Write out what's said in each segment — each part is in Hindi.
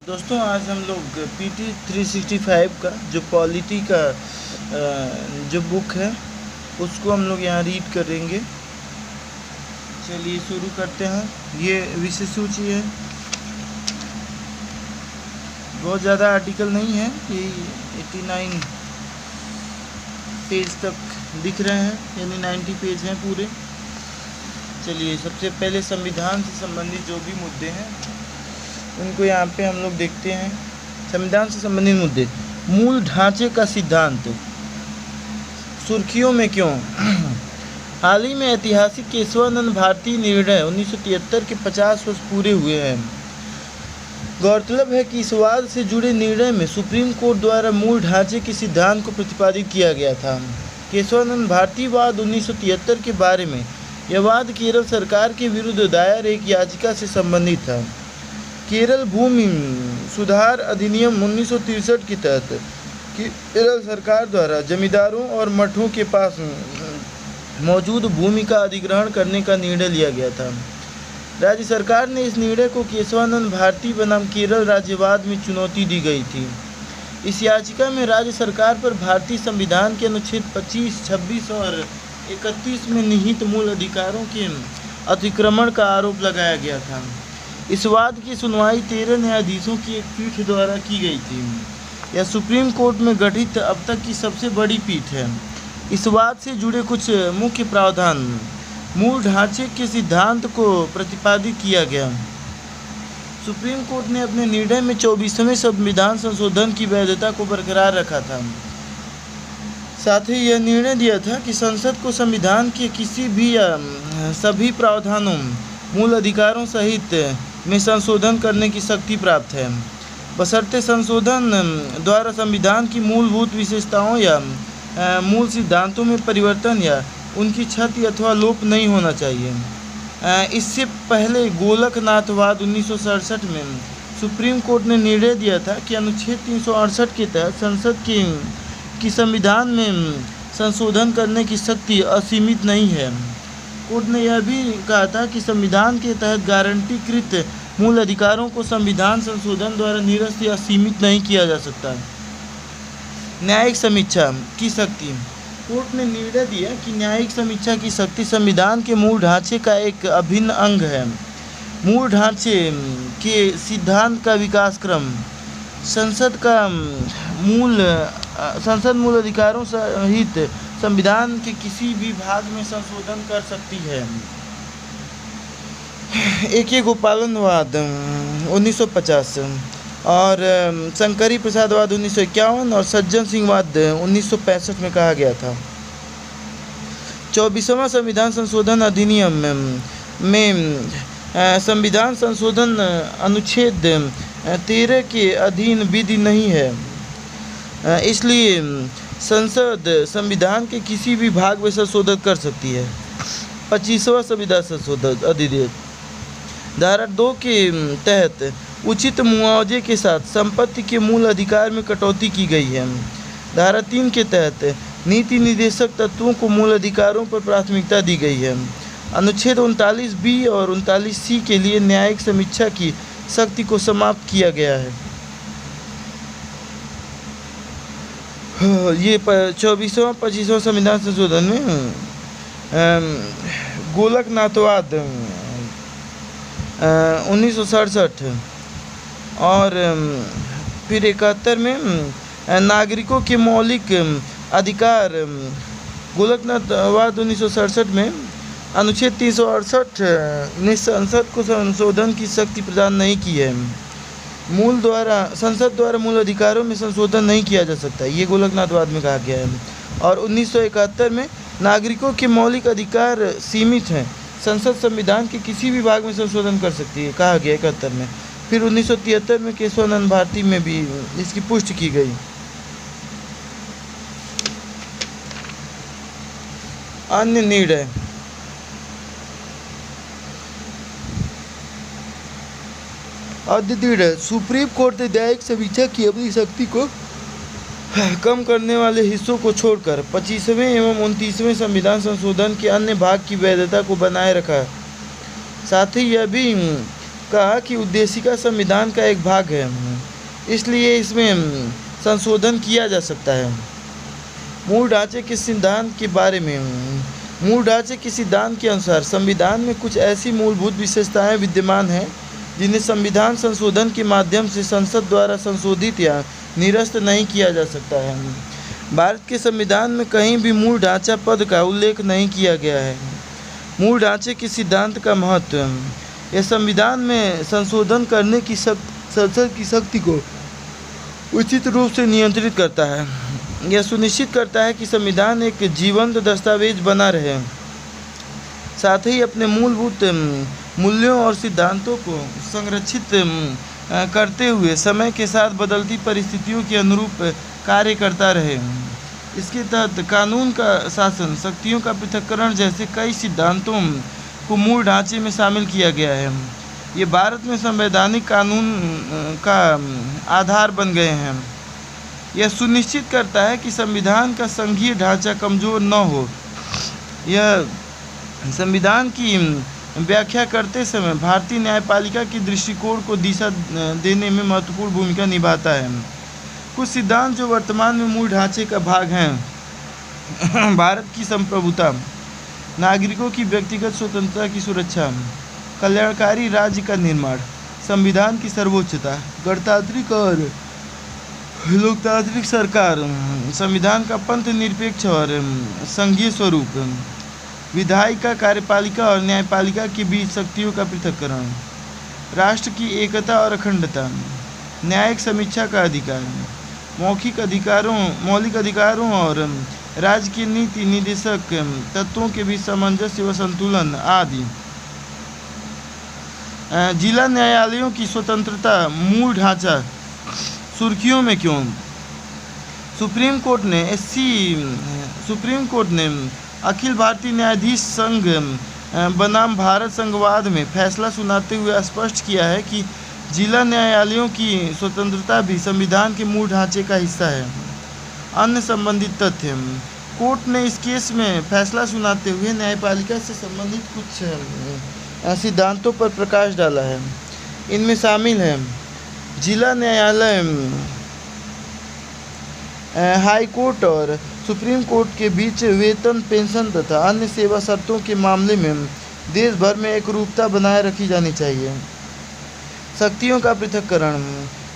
दोस्तों आज हम लोग PT 365 का जो पॉलिटी का जो बुक है उसको हम लोग यहाँ रीड करेंगे। चलिए शुरू करते हैं। ये विषय सूची है, बहुत ज़्यादा आर्टिकल नहीं है, ये 89 पेज तक दिख रहे हैं, यानी 90 पेज हैं पूरे। चलिए सबसे पहले संविधान से संबंधित जो भी मुद्दे हैं उनको यहाँ पे हम लोग देखते हैं। संविधान से संबंधित मुद्दे, मूल ढांचे का सिद्धांत सुर्खियों में क्यों। हाल ही में ऐतिहासिक केशवानंद भारती निर्णय 1973 के 50 वर्ष पूरे हुए हैं। गौरतलब है कि इस वाद से जुड़े निर्णय में सुप्रीम कोर्ट द्वारा मूल ढांचे के सिद्धांत को प्रतिपादित किया गया था। केशवानंद भारती वाद 1973 के बारे में यह वाद केरल सरकार के विरुद्ध दायर एक याचिका से संबंधित था। केरल भूमि सुधार अधिनियम 1963 के तहत केरल सरकार द्वारा जमींदारों और मठों के पास मौजूद भूमि का अधिग्रहण करने का निर्णय लिया गया था। राज्य सरकार ने इस निर्णय को केशवानंद भारती बनाम केरल राज्यवाद में चुनौती दी गई थी। इस याचिका में राज्य सरकार पर भारतीय संविधान के अनुच्छेद 25, 26 और 31 में निहित मूल अधिकारों के अतिक्रमण का आरोप लगाया गया था। इस वाद की सुनवाई 13 न्यायाधीशों की एक पीठ द्वारा की गई थी। यह सुप्रीम कोर्ट में गठित अब तक की सबसे बड़ी पीठ है। इस वाद से जुड़े कुछ मुख्य प्रावधान, मूल ढांचे के सिद्धांत को प्रतिपादित किया गया। सुप्रीम कोर्ट ने अपने निर्णय में 24वें संविधान संशोधन की वैधता को बरकरार रखा था। साथ ही यह निर्णय दिया था कि संसद को संविधान के किसी भी या सभी प्रावधानों, मूल अधिकारों सहित में संशोधन करने की शक्ति प्राप्त है, बशर्ते संशोधन द्वारा संविधान की मूलभूत विशेषताओं या मूल सिद्धांतों में परिवर्तन या उनकी क्षति अथवा लोप नहीं होना चाहिए। इससे पहले गोलकनाथवाद 1967 में सुप्रीम कोर्ट ने निर्णय दिया था कि अनुच्छेद 368 के तहत संसद की संविधान में संशोधन करने की शक्ति असीमित नहीं है। कोर्ट ने यह भी कहा था कि संविधान के तहत गारंटीकृत मूल अधिकारों को संविधान संशोधन द्वारा निरस्त या सीमित नहीं किया जा सकता। न्यायिक समीक्षा की शक्ति, कोर्ट ने निर्णय दिया कि न्यायिक समीक्षा की शक्ति संविधान के मूल ढांचे का एक अभिन्न अंग है। मूल ढांचे के सिद्धांत का विकास क्रम, संसद मूल अधिकारों सहित संविधान के किसी भी भाग में संशोधन कर सकती है। A.K. गोपालनवाद 1950 और शंकरी प्रसादवाद 1951 और सज्जन सिंहवाद 1965 में कहा गया था। 24वां संविधान संशोधन अधिनियम में संविधान संशोधन अनुच्छेद 13 के अधीन विधि नहीं है, इसलिए संसद संविधान के किसी भी भाग में संशोधन कर सकती है। 25वां संविधान संशोधन अधिनियम धारा 2 के तहत उचित मुआवजे के साथ संपत्ति के मूल अधिकार में कटौती की गई है। धारा 3 के तहत नीति निर्देशक तत्वों को मूल अधिकारों पर प्राथमिकता दी गई है। अनुच्छेद 39B और 39C के लिए न्यायिक समीक्षा की शक्ति को समाप्त किया गया है। ये 24वां 25वां संविधान संशोधन में गोलकनाथवाद 1967 और फिर 71 में नागरिकों के मौलिक अधिकार, गोलकनाथवाद 1967 में अनुच्छेद 368 ने संसद को संशोधन की शक्ति प्रदान नहीं की है। संसद द्वारा मूल अधिकारों में संशोधन नहीं किया जा सकता, ये गोलकनाथवाद में कहा गया है। और 1971 में नागरिकों के मौलिक अधिकार सीमित हैं, संसद संविधान के किसी भी भाग में संशोधन कर सकती है, कहा गया 71 में। फिर 1973 में केशवानंद भारती में भी इसकी पुष्टि की गई। अन्य निर्णय, सुप्रीम कोर्ट ने न्यायिक समीक्षा की अपनी शक्ति को कम करने वाले हिस्सों को छोड़कर 25वें एवं 29वें संविधान संशोधन के अन्य भाग की वैधता को बनाए रखा। साथ ही यह भी कहा कि उद्देशिका संविधान का एक भाग है। इसलिए इसमें संशोधन किया जा सकता है। मूल ढांचे के सिद्धांत के बारे में। मूल ढांचे के सिद्धांत के अनुसार संविधान में कुछ ऐसी मूलभूत विशेषताएं विद्यमान हैं जिन्हें संविधान संशोधन के माध्यम से संसद द्वारा संशोधित या निरस्त नहीं किया जा सकता है। भारत के संविधान में कहीं भी मूल ढांचा पद का उल्लेख नहीं किया गया है। मूल ढांचे के सिद्धांत का महत्व। यह संविधान में संशोधन करने की संसद की शक्ति को उचित रूप से नियंत्रित करता है। यह सुनिश्चित करता है कि संविधान एक जीवंत दस्तावेज बना रहे, साथ ही अपने मूलभूत मूल्यों और सिद्धांतों को संरक्षित करते हुए समय के साथ बदलती परिस्थितियों के अनुरूप कार्य करता रहे। इसके तहत कानून का शासन, शक्तियों का पृथक्करण जैसे कई सिद्धांतों को मूल ढांचे में शामिल किया गया है। ये भारत में संवैधानिक कानून का आधार बन गए हैं। यह सुनिश्चित करता है कि संविधान का संघीय ढांचा कमजोर न हो। यह संविधान की व्याख्या करते समय भारतीय न्यायपालिका के दृष्टिकोण को दिशा देने में महत्वपूर्ण भूमिका निभाता है। कुछ सिद्धांत जो वर्तमान में मूल ढांचे का भाग हैं। भारत की संप्रभुता, नागरिकों की व्यक्तिगत स्वतंत्रता की सुरक्षा, कल्याणकारी राज्य का निर्माण, संविधान की सर्वोच्चता, गणतांत्रिक और लोकतांत्रिक सरकार, संविधान का पंथ निरपेक्ष और संघीय स्वरूप, विधायिका, कार्यपालिका और न्यायपालिका के बीच शक्तियों का पृथक्करण, राष्ट्र की एकता और अखंडता, न्यायिक समीक्षा का अधिकार, मौलिक अधिकारों और राज्य की नीति निर्देशक तत्वों के बीच सामंजस्य व संतुलन आदि। जिला न्यायालयों की स्वतंत्रता, मूल ढांचा सुर्खियों में क्यों? सुप्रीम कोर्ट ने अखिल भारतीय न्यायाधीश संघ बनाम भारत संघवाद में फैसला सुनाते हुए स्पष्ट किया है कि जिला न्यायालयों की स्वतंत्रता भी संविधान के मूल ढांचे का हिस्सा है। अन्य संबंधित तथ्य। कोर्ट ने इस केस में फैसला सुनाते हुए न्यायपालिका से संबंधित कुछ सिद्धांतों पर प्रकाश डाला है। इनमें शामिल है जिला न्यायालय, हाई कोर्ट और सुप्रीम कोर्ट के बीच वेतन, पेंशन तथा अन्य सेवा शर्तों के मामले में देश भर में एकरूपता बनाए रखी जानी चाहिए। शक्तियों का पृथक्करण।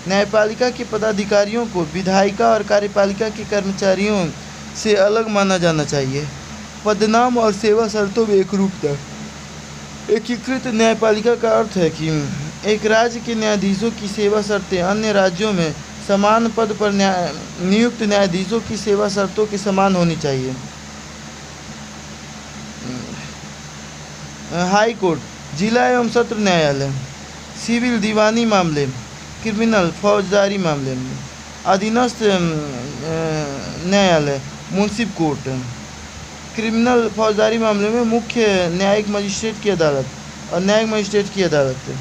न्यायपालिका के पदाधिकारियों को विधायिका और कार्यपालिका के कर्मचारियों से अलग माना जाना चाहिए। पदनाम और सेवा शर्तों में एकरूपता। एकीकृत न्यायपालिका का अर्थ है कि एक राज्य के न्यायाधीशों की सेवा शर्तें अन्य राज्यों में समान पद पर नियुक्त न्यायाधीशों की सेवा शर्तों के समान होनी चाहिए। हाई कोर्ट, जिला एवं सत्र न्यायालय, सिविल दीवानी मामले, क्रिमिनल फौजदारी मामले, अधीनस्थ न्यायालय, मुंसिफ कोर्ट, क्रिमिनल फौजदारी मामले में मुख्य न्यायिक मजिस्ट्रेट की अदालत और न्यायिक मजिस्ट्रेट की अदालत।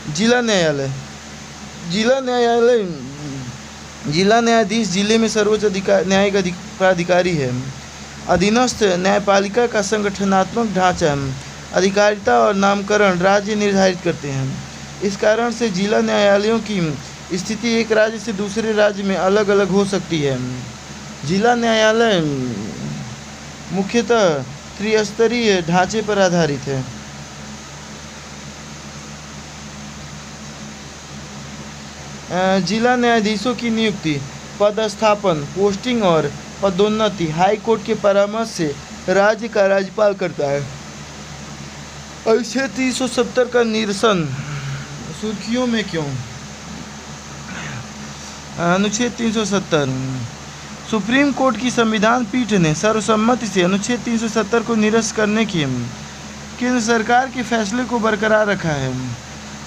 जिला न्यायालय, जिला न्यायाधीश जिले में सर्वोच्च न्यायिक प्राधिकारी है। अधीनस्थ न्यायपालिका का संगठनात्मक ढांचा, अधिकारिता और नामकरण राज्य निर्धारित करते हैं। इस कारण से जिला न्यायालयों की स्थिति एक राज्य से दूसरे राज्य में अलग अलग हो सकती है। जिला न्यायालय मुख्यतः त्रिस्तरीय ढांचे पर आधारित है। जिला न्यायाधीशों की नियुक्ति, पदस्थापन, पोस्टिंग और पदोन्नति हाई कोर्ट के परामर्श से राज्य का राज्यपाल करता है। अनुच्छेद 370 का निरसन। सुर्खियों में क्यों? अनुच्छेद 370। सुप्रीम कोर्ट की संविधान पीठ ने सर्वसम्मति से अनुच्छेद 370 को निरस्त करने के केंद्र सरकार के फैसले को बरकरार रखा है।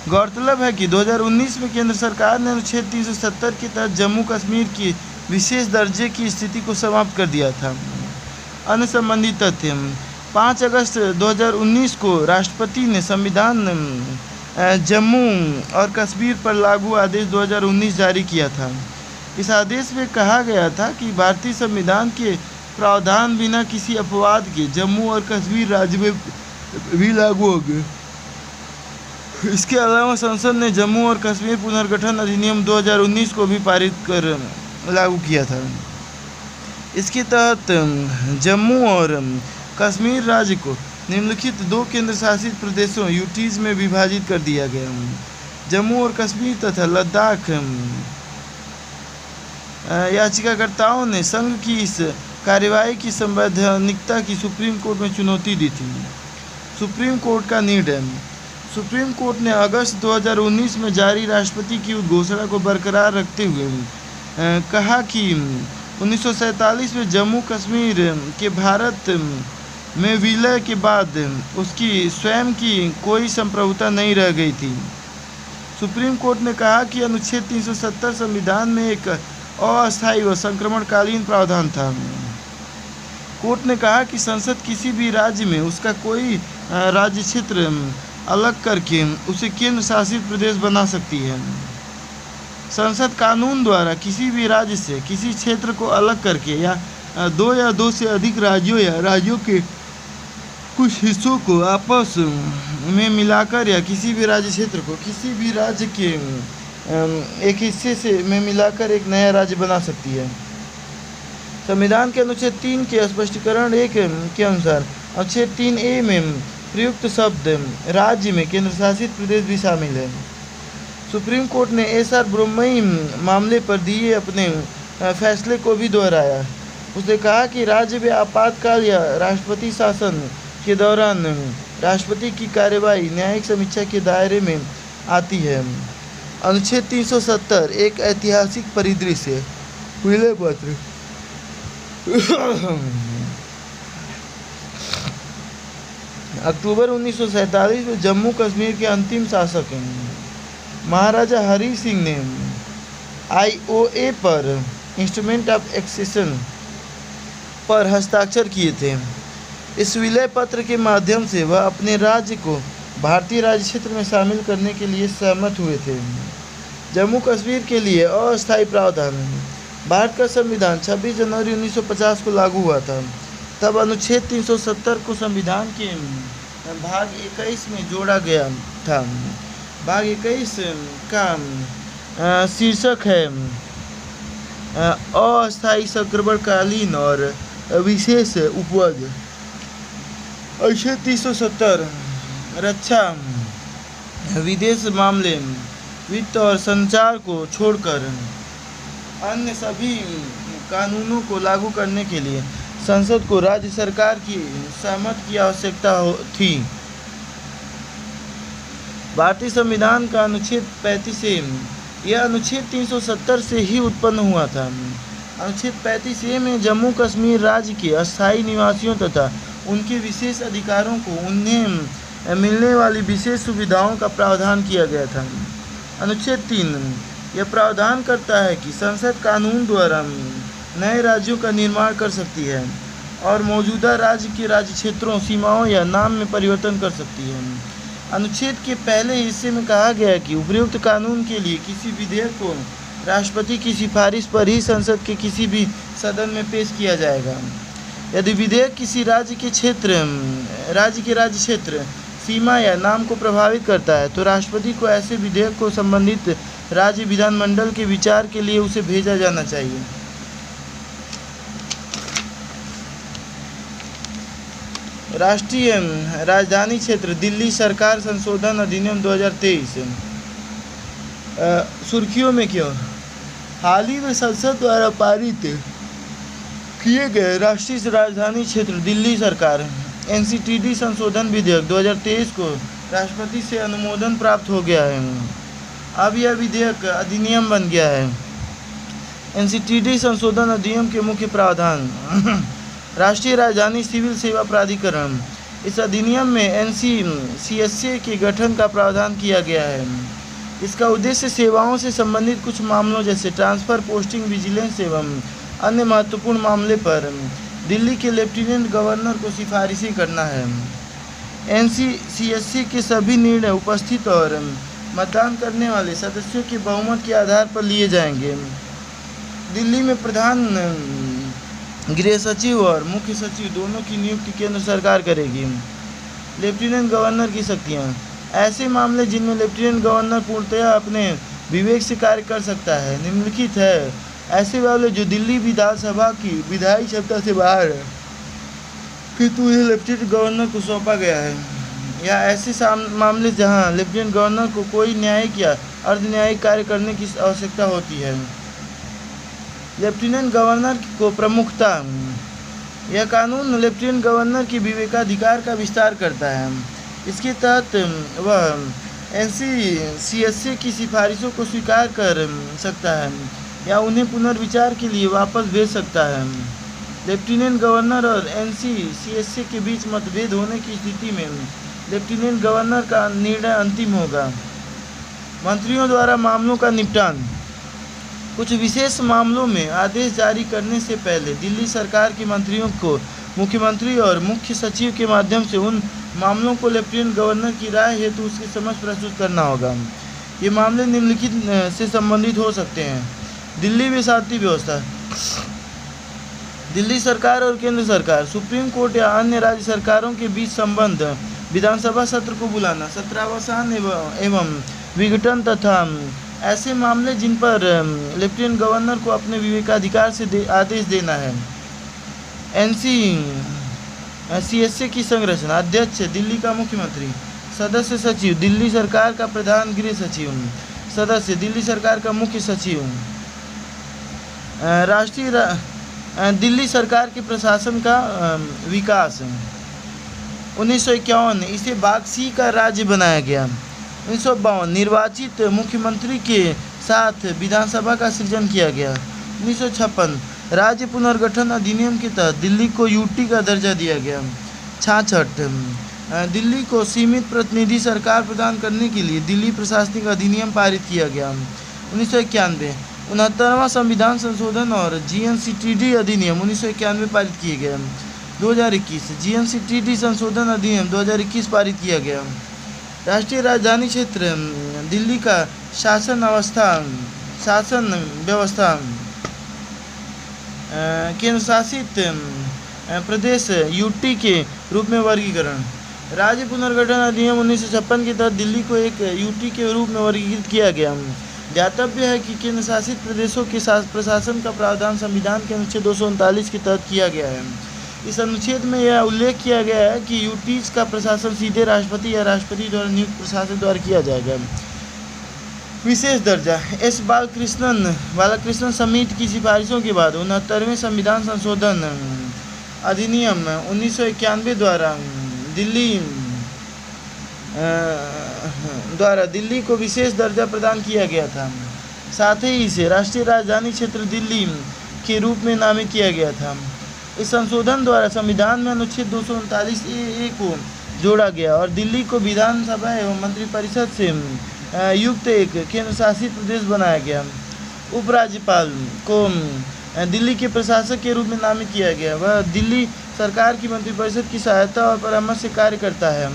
गौरतलब है कि 2019 में केंद्र सरकार ने अनुच्छेद 370 के तहत जम्मू कश्मीर की विशेष दर्जे की स्थिति को समाप्त कर दिया था। अन्य संबंधित तथ्य। 5 अगस्त 2019 को राष्ट्रपति ने संविधान जम्मू और कश्मीर पर लागू आदेश 2019 जारी किया था। इस आदेश में कहा गया था कि भारतीय संविधान के प्रावधान बिना किसी अपवाद के जम्मू और कश्मीर राज्य में भी लागू होंगे। इसके अलावा संसद ने जम्मू और कश्मीर पुनर्गठन अधिनियम 2019 को भी पारित कर लागू किया था। इसके तहत जम्मू और कश्मीर राज्य को निम्नलिखित 2 केंद्र शासित प्रदेशों यूटीज में विभाजित कर दिया गया। जम्मू और कश्मीर तथा लद्दाख। याचिकाकर्ताओं ने संघ की इस कार्यवाही की संवैधानिकता की सुप्रीम कोर्ट में चुनौती दी थी। सुप्रीम कोर्ट का निर्णय। सुप्रीम कोर्ट ने अगस्त 2019 में जारी राष्ट्रपति की उद्घोषणा को बरकरार रखते हुए कहा कि 1947 में जम्मू कश्मीर के भारत में विलय के बाद उसकी स्वयं की कोई संप्रभुता नहीं रह गई थी। सुप्रीम कोर्ट ने कहा कि अनुच्छेद 370 संविधान में एक अस्थायी व संक्रमणकालीन प्रावधान था। कोर्ट ने कहा कि संसद किसी भी राज्य में उसका कोई राज्य क्षेत्र अलग करके उसे केंद्र शासित प्रदेश बना सकती है। संसद कानून द्वारा किसी भी राज्य से किसी क्षेत्र को अलग करके या 2 से अधिक राज्यों या राज्यों के कुछ हिस्सों को आपस में मिलाकर या किसी भी राज्य क्षेत्र को किसी भी राज्य के एक हिस्से से में मिलाकर एक नया राज्य बना सकती है। संविधान के अनुच्छेद 3 के स्पष्टीकरण 1 के अनुसार अनुच्छेद 3A में प्रयुक्त शब्द राज्य में केंद्र शासित प्रदेश भी शामिल है। सुप्रीम कोर्ट ने SR ब्रह्मई मामले पर दिए अपने फैसले को भी दोहराया। उसने कहा कि राज्य में आपातकाल या राष्ट्रपति शासन के दौरान राष्ट्रपति की कार्यवाही न्यायिक समीक्षा के दायरे में आती है। अनुच्छेद 370 एक ऐतिहासिक परिदृश्य विलय पत्र। अक्टूबर 1947 में जम्मू कश्मीर के अंतिम शासक महाराजा हरि सिंह ने IOA पर इंस्ट्रूमेंट ऑफ एक्सेशन पर हस्ताक्षर किए थे। इस विलय पत्र के माध्यम से वह अपने राज्य को भारतीय राज्य क्षेत्र में शामिल करने के लिए सहमत हुए थे। जम्मू कश्मीर के लिए अस्थायी प्रावधान। भारत का संविधान 26 जनवरी 1950 को लागू हुआ था। तब अनुच्छेद 370 को संविधान के भाग 21 में जोड़ा गया था। भाग 21 का शीर्षक है अस्थायी संक्रमणकालीन और विशेष उपवद। अनुच्छेद 370 रक्षा, विदेश मामले, वित्त और संचार को छोड़कर अन्य सभी कानूनों को लागू करने के लिए संसद को राज्य सरकार की सहमति की आवश्यकता थी। भारतीय संविधान का अनुच्छेद 35 से यह अनुच्छेद 370 से ही उत्पन्न हुआ था। अनुच्छेद 35A में जम्मू कश्मीर राज्य के अस्थायी निवासियों तथा उनके विशेष अधिकारों को उन्हें मिलने वाली विशेष सुविधाओं का प्रावधान किया गया था। अनुच्छेद 3 यह प्रावधान करता है कि संसद कानून द्वारा नए राज्यों का निर्माण कर सकती है और मौजूदा राज्य के राज्य क्षेत्रों, सीमाओं या नाम में परिवर्तन कर सकती है। अनुच्छेद के पहले हिस्से में कहा गया है कि उपयुक्त कानून के लिए किसी विधेयक को राष्ट्रपति की सिफारिश पर ही संसद के किसी भी सदन में पेश किया जाएगा। यदि विधेयक किसी राज्य के राज्य क्षेत्र, सीमा या नाम को प्रभावित करता है तो राष्ट्रपति को ऐसे विधेयक को संबंधित राज्य विधानमंडल के विचार के लिए उसे भेजा जाना चाहिए। राष्ट्रीय राजधानी क्षेत्र दिल्ली सरकार संशोधन अधिनियम 2023। सुर्खियों में क्यों? हाल ही में संसद द्वारा पारित किए गए राष्ट्रीय राजधानी क्षेत्र दिल्ली सरकार NCTD संशोधन विधेयक 2023 को राष्ट्रपति से अनुमोदन प्राप्त हो गया है। अब यह विधेयक अधिनियम बन गया है। NCTD संशोधन अधिनियम के मुख्य प्रावधान राष्ट्रीय राजधानी सिविल सेवा प्राधिकरण। इस अधिनियम में NCCSA के गठन का प्रावधान किया गया है। इसका उद्देश्य सेवाओं से संबंधित कुछ मामलों जैसे ट्रांसफ़र, पोस्टिंग, विजिलेंस एवं अन्य महत्वपूर्ण मामले पर दिल्ली के लेफ्टिनेंट गवर्नर को सिफारिशें करना है। NCCSA के सभी निर्णय उपस्थित और मतदान करने वाले सदस्यों के बहुमत के आधार पर लिए जाएंगे। दिल्ली में प्रधान गृह सचिव और मुख्य सचिव दोनों की नियुक्ति केंद्र सरकार करेगी। लेफ्टिनेंट गवर्नर की शक्तियाँ। ऐसे मामले जिनमें लेफ्टिनेंट गवर्नर पूर्णतः अपने विवेक से कार्य कर सकता है निम्नलिखित है। ऐसे मामले जो दिल्ली विधानसभा की विधायी क्षमता से बाहर है किंतु उन्हें लेफ्टिनेंट गवर्नर को सौंपा गया है, या ऐसे मामले जहां लेफ्टिनेंट गवर्नर को कोई न्यायिक या अर्ध न्यायिक कार्य करने की आवश्यकता होती है। लेफ्टिनेंट गवर्नर को प्रमुखता। यह कानून लेफ्टिनेंट गवर्नर के विवेकाधिकार का विस्तार करता है। इसके तहत वह NCCSA की सिफारिशों को स्वीकार कर सकता है या उन्हें पुनर्विचार के लिए वापस भेज सकता है। लेफ्टिनेंट गवर्नर और NCCSA के बीच मतभेद होने की स्थिति में लेफ्टिनेंट गवर्नर का निर्णय अंतिम होगा। मंत्रियों द्वारा मामलों का निपटान। कुछ विशेष मामलों में आदेश जारी करने से पहले दिल्ली सरकार के मंत्रियों को मुख्यमंत्री और मुख्य सचिव के माध्यम से उन मामलों को लेफ्टिनेंट गवर्नर की राय हेतु उसकी समझ प्रस्तुत करना होगा। ये मामले निम्नलिखित से संबंधित हो सकते हैं। दिल्ली में शांति व्यवस्था। दिल्ली सरकार और केंद्र सरकार, सुप्रीम कोर्ट या अन्य राज्य सरकारों के बीच संबंध, विधानसभा सत्र को बुलाना, सत्रावसान एवं विघटन तथा ऐसे मामले जिन पर लेफ्टिनेंट गवर्नर को अपने विवेकाधिकार से आदेश देना है। NCCSA की संरचना। अध्यक्ष दिल्ली का मुख्यमंत्री, सदस्य सचिव दिल्ली सरकार का प्रधान गृह सचिव, सदस्य दिल्ली सरकार का मुख्य सचिव। दिल्ली सरकार के प्रशासन का विकास। 1951 इसे भाग C का राज्य बनाया गया। 1952 निर्वाचित मुख्यमंत्री के साथ विधानसभा का सृजन किया गया। 1956 राज्य पुनर्गठन अधिनियम के तहत दिल्ली को UT का दर्जा दिया गया। 66 दिल्ली को सीमित प्रतिनिधि सरकार प्रदान करने के लिए दिल्ली प्रशासनिक अधिनियम पारित किया गया। 1991 69वां संविधान संशोधन और GNCTD अधिनियम 1991 पारित किए गए। 2021 GNCTD संशोधन अधिनियम 2021 पारित किया गया। राष्ट्रीय राजधानी क्षेत्र दिल्ली का शासन व्यवस्था केंद्र शासित प्रदेश UT के रूप में वर्गीकरण। राज्य पुनर्गठन अधिनियम 1956 के तहत दिल्ली को एक UT के रूप में वर्गीकृत किया गया। ज्ञातव्य है कि केंद्र शासित प्रदेशों के प्रशासन का प्रावधान संविधान के अनुच्छेद 239 के तहत किया गया है। इस अनुच्छेद में यह उल्लेख किया गया है कि UTs का प्रशासन सीधे राष्ट्रपति या राष्ट्रपति द्वारा नियुक्त प्रशासक द्वारा किया जाएगा। विशेष दर्जा। S. बालकृष्णन समिति की सिफारिशों के बाद 69वें संविधान संशोधन अधिनियम 1991 द्वारा दिल्ली को विशेष दर्जा प्रदान किया गया था। साथ ही इसे राष्ट्रीय राजधानी क्षेत्र दिल्ली के रूप में नामित किया गया था। इस संशोधन द्वारा संविधान में अनुच्छेद 239A को जोड़ा गया और दिल्ली को विधानसभा एवं मंत्रिपरिषद से युक्त एक केंद्र शासित प्रदेश बनाया गया। उपराज्यपाल को दिल्ली के प्रशासक के रूप में नामित किया गया। वह दिल्ली सरकार की मंत्रिपरिषद की सहायता और परामर्श से कार्य करता है।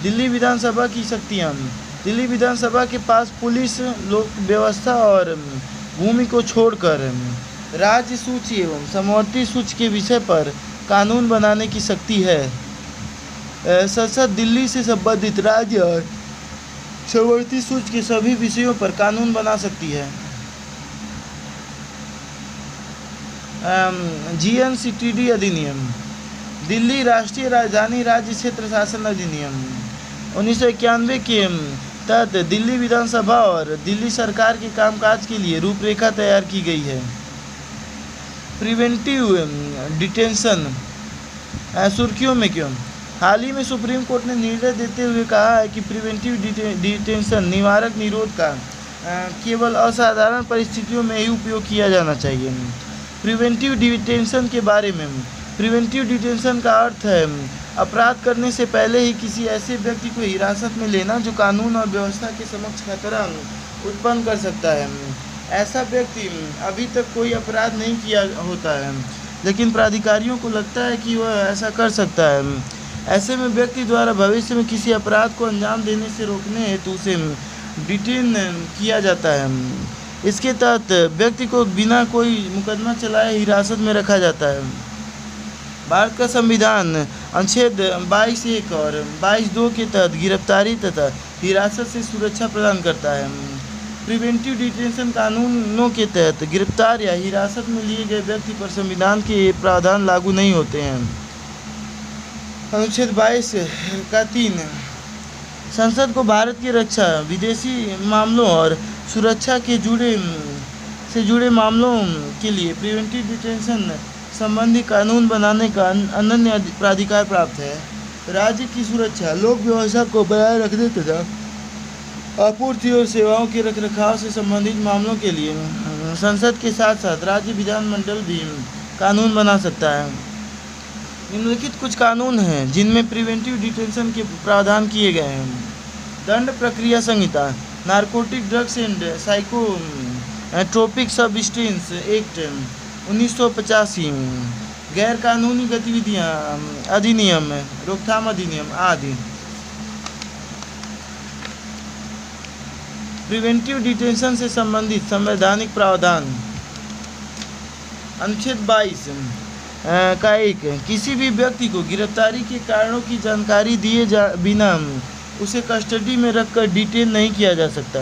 दिल्ली विधानसभा की शक्तियाँ। दिल्ली विधानसभा के पास पुलिस, लोक व्यवस्था और भूमि को छोड़कर राज्य सूची एवं समवर्ती सूची के विषय पर कानून बनाने की शक्ति है। संसद दिल्ली से संबंधित राज्य और समवर्ती सूची के सभी विषयों पर कानून बना सकती है। GNCTD अधिनियम। दिल्ली राष्ट्रीय राजधानी राज्य क्षेत्र शासन अधिनियम 1991 के तहत दिल्ली विधानसभा और दिल्ली सरकार के कामकाज के लिए रूपरेखा तैयार की गई है। Preventive detention. सुर्खियों में क्यों? हाल ही में सुप्रीम कोर्ट ने निर्णय देते हुए कहा है कि प्रिवेंटिव डिटेंशन निवारक निरोध का केवल असाधारण परिस्थितियों में ही उपयोग किया जाना चाहिए। प्रिवेंटिव डिटेंशन के बारे में। प्रिवेंटिव डिटेंशन का अर्थ है अपराध करने से पहले ही किसी ऐसे व्यक्ति को हिरासत में लेना जो कानून और व्यवस्था के समक्ष खतरा उत्पन्न कर सकता है। ऐसा व्यक्ति अभी तक कोई अपराध नहीं किया होता है, लेकिन प्राधिकारियों को लगता है कि वह ऐसा कर सकता है। ऐसे में व्यक्ति द्वारा भविष्य में किसी अपराध को अंजाम देने से रोकने हेतु उसे डिटेन किया जाता है। इसके तहत व्यक्ति को बिना कोई मुकदमा चलाए हिरासत में रखा जाता है। भारत का संविधान अनुच्छेद 22(1) और 22(2) के तहत गिरफ्तारी तथा हिरासत से सुरक्षा प्रदान करता है। प्रिवेंटिव डिटेंशन कानूनों के तहत गिरफ्तार या हिरासत में लिए गए व्यक्ति पर संविधान के प्रावधान लागू नहीं होते हैं। अनुच्छेद 22(3) संसद को भारत की रक्षा, विदेशी मामलों और सुरक्षा से जुड़े मामलों के लिए प्रिवेंटिव डिटेंशन संबंधी कानून बनाने का अनन्य प्राधिकार प्राप्त है। राज्य की सुरक्षा, लोक व्यवस्था को बनाए रखने तथा आपूर्ति और सेवाओं के रखरखाव से संबंधित मामलों के लिए संसद के साथ साथ राज्य विधानमंडल भी कानून बना सकता है। निम्नलिखित कुछ कानून हैं जिनमें प्रिवेंटिव डिटेंशन के प्रावधान किए गए हैं। दंड प्रक्रिया संहिता, narcotic drugs and psychotropic substance act 1985, गैर कानूनी गतिविधियां अधिनियम, रोकथाम अधिनियम आदि। प्रिवेंटिव डिटेंशन से संबंधित संवैधानिक प्रावधान। अनुच्छेद 22 का 1, किसी भी व्यक्ति को गिरफ्तारी के कारणों की जानकारी दिए बिना उसे कस्टडी में रखकर डिटेन नहीं किया जा सकता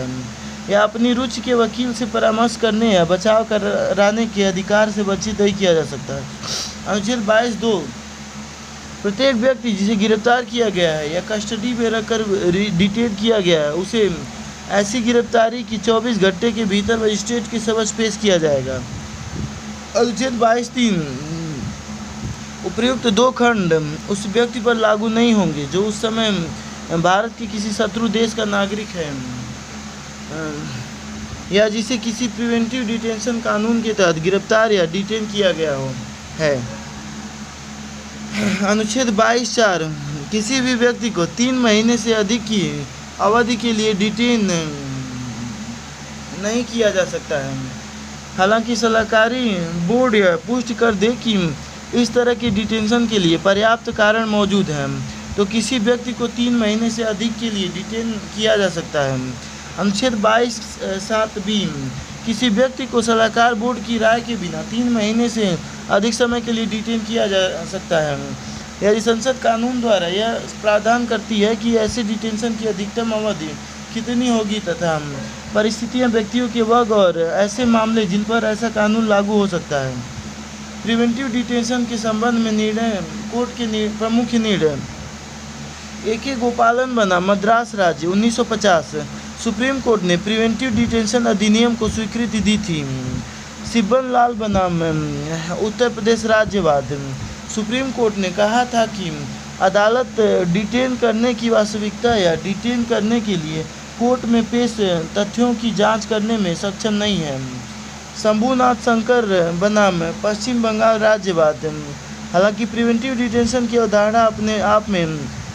या अपनी रुचि के वकील से परामर्श करने या बचाव कराने के अधिकार से वंचित नहीं किया जा सकता है। अनुच्छेद 22(2), प्रत्येक व्यक्ति जिसे गिरफ्तार किया गया है या कस्टडी में रखकर डिटेन किया गया है उसे ऐसी गिरफ्तारी की 24 घंटे के भीतर मजिस्ट्रेट के समक्ष पेश किया जाएगा। अनुच्छेद 22(3), उपर्युक्त 2 खंड उस व्यक्ति पर लागू नहीं होंगे जो उस समय भारत के किसी शत्रु देश का नागरिक है या जिसे किसी प्रिवेंटिव डिटेंशन कानून के तहत गिरफ्तार या डिटेन किया गया है। अनुच्छेद 22(4), किसी भी व्यक्ति को 3 महीने से अधिक की अवधि के लिए डिटेन नहीं किया जा सकता है। हालांकि सलाहकारी बोर्ड यह पुष्टि कर दे कि इस तरह की डिटेंशन के लिए पर्याप्त कारण मौजूद है तो किसी व्यक्ति को 3 महीने से अधिक के लिए डिटेन किया जा सकता है। अनुच्छेद 22(7)(b), किसी व्यक्ति को सलाहकार बोर्ड की राय के बिना 3 महीने से अधिक समय के लिए डिटेन किया जा सकता है यदि संसद कानून द्वारा यह प्रावधान करती है कि ऐसे डिटेंशन की अधिकतम अवधि कितनी होगी तथा परिस्थितियां, व्यक्तियों के वर्ग और ऐसे मामले जिन पर ऐसा कानून लागू हो सकता है। प्रिवेंटिव डिटेंशन के संबंध में निर्णय कोर्ट के प्रमुख निर्णय। A.K. गोपालन बना मद्रास राज्य 1950, सुप्रीम कोर्ट ने प्रिवेंटिव डिटेंशन अधिनियम को स्वीकृति दी थी। सिब्बन लाल बनाम उत्तर प्रदेश राज्यवाद, सुप्रीम कोर्ट ने कहा था कि अदालत डिटेन करने की वास्तविकता या डिटेन करने के लिए कोर्ट में पेश तथ्यों की जांच करने में सक्षम नहीं है। शंभुनाथ शंकर बनाम पश्चिम बंगाल राज्यवाद, हालांकि प्रिवेंटिव डिटेंशन की अवधारणा अपने आप में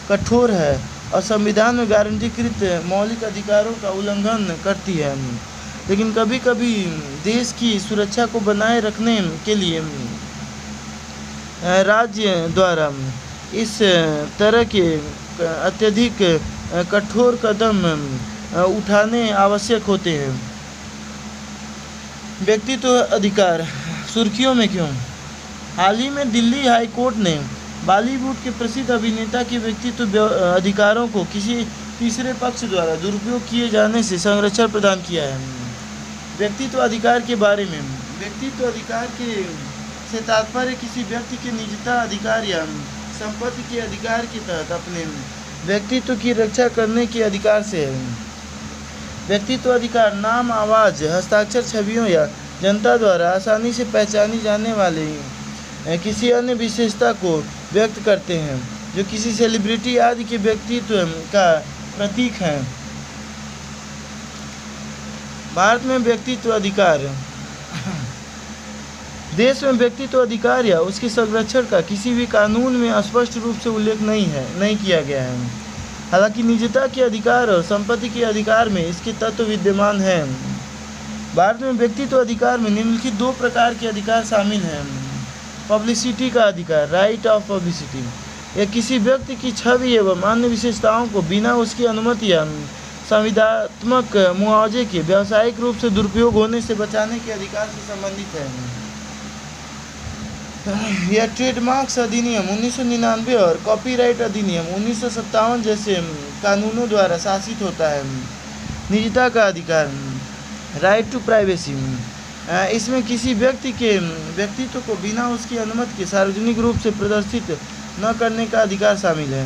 कठोर है और संविधान में गारंटीकृत मौलिक अधिकारों का उल्लंघन करती है, लेकिन कभी कभी देश की सुरक्षा को बनाए रखने के लिए राज्य द्वारा इस तरह के अत्यधिक कठोर कदम उठाने आवश्यक होते हैं। व्यक्तित्व अधिकार सुर्खियों में क्यों? हाल ही में दिल्ली हाई कोर्ट ने बॉलीवुड के प्रसिद्ध अभिनेता के व्यक्तित्व अधिकारों को किसी तीसरे पक्ष द्वारा दुरुपयोग किए जाने से संरक्षण प्रदान किया है। व्यक्तित्व अधिकार के बारे में, व्यक्तित्व अधिकार से तात्पर्य किसी व्यक्ति के निजता अधिकार या संपत्ति के अधिकार के तहत अपने व्यक्तित्व की रक्षा करने के अधिकार से है। व्यक्तित्व अधिकार नाम, आवाज़, हस्ताक्षर, छवियों या जनता द्वारा आसानी से पहचानी जाने वाले किसी अन्य विशेषता को व्यक्त करते हैं जो किसी सेलिब्रिटी आदि के व्यक्तित्व का प्रतीक है। भारत में व्यक्तित्व अधिकार, देश में व्यक्तित्व अधिकार या उसके संरक्षण का किसी भी कानून में स्पष्ट रूप से उल्लेख नहीं किया गया है। हालांकि निजता के अधिकार और संपत्ति के अधिकार में इसके तत्व विद्यमान हैं। भारत में व्यक्तित्व अधिकार में निम्नलिखित 2 प्रकार के अधिकार शामिल हैं। पब्लिसिटी का अधिकार, राइट ऑफ पब्लिसिटी, यह किसी व्यक्ति की छवि एवं अन्य विशेषताओं को बिना उसकी अनुमति या संविदात्मक मुआवजे के व्यावसायिक रूप से दुरुपयोग होने से बचाने के अधिकार से संबंधित है। या ट्रेडमार्क्स अधिनियम 1999 और कॉपीराइट अधिनियम 1957 जैसे कानूनों द्वारा शासित होता है। निजता का अधिकार, राइट टू प्राइवेसी, इसमें किसी व्यक्तित्व को बिना उसकी अनुमति के सार्वजनिक रूप से प्रदर्शित न करने का अधिकार शामिल है।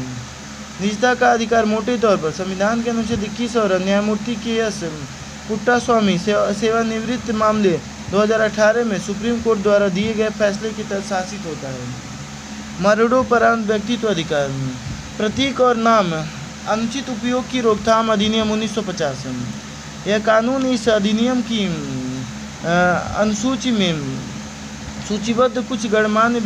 निजता का अधिकार मोटे तौर पर संविधान के अनुच्छेद 21 और न्यायमूर्ति के एस पुट्टास्वामी सेवानिवृत्त मामले 2018 में सुप्रीम कोर्ट द्वारा दिए गए फैसले के तहत शासित होता है। मरणोपरांत व्यक्तित्व अधिकार, प्रतीक और नाम अनुचित उपयोग की रोकथाम अधिनियम 1950। यह कानून इस अधिनियम की अनुसूची में सूचीबद्ध कुछ गणमान्य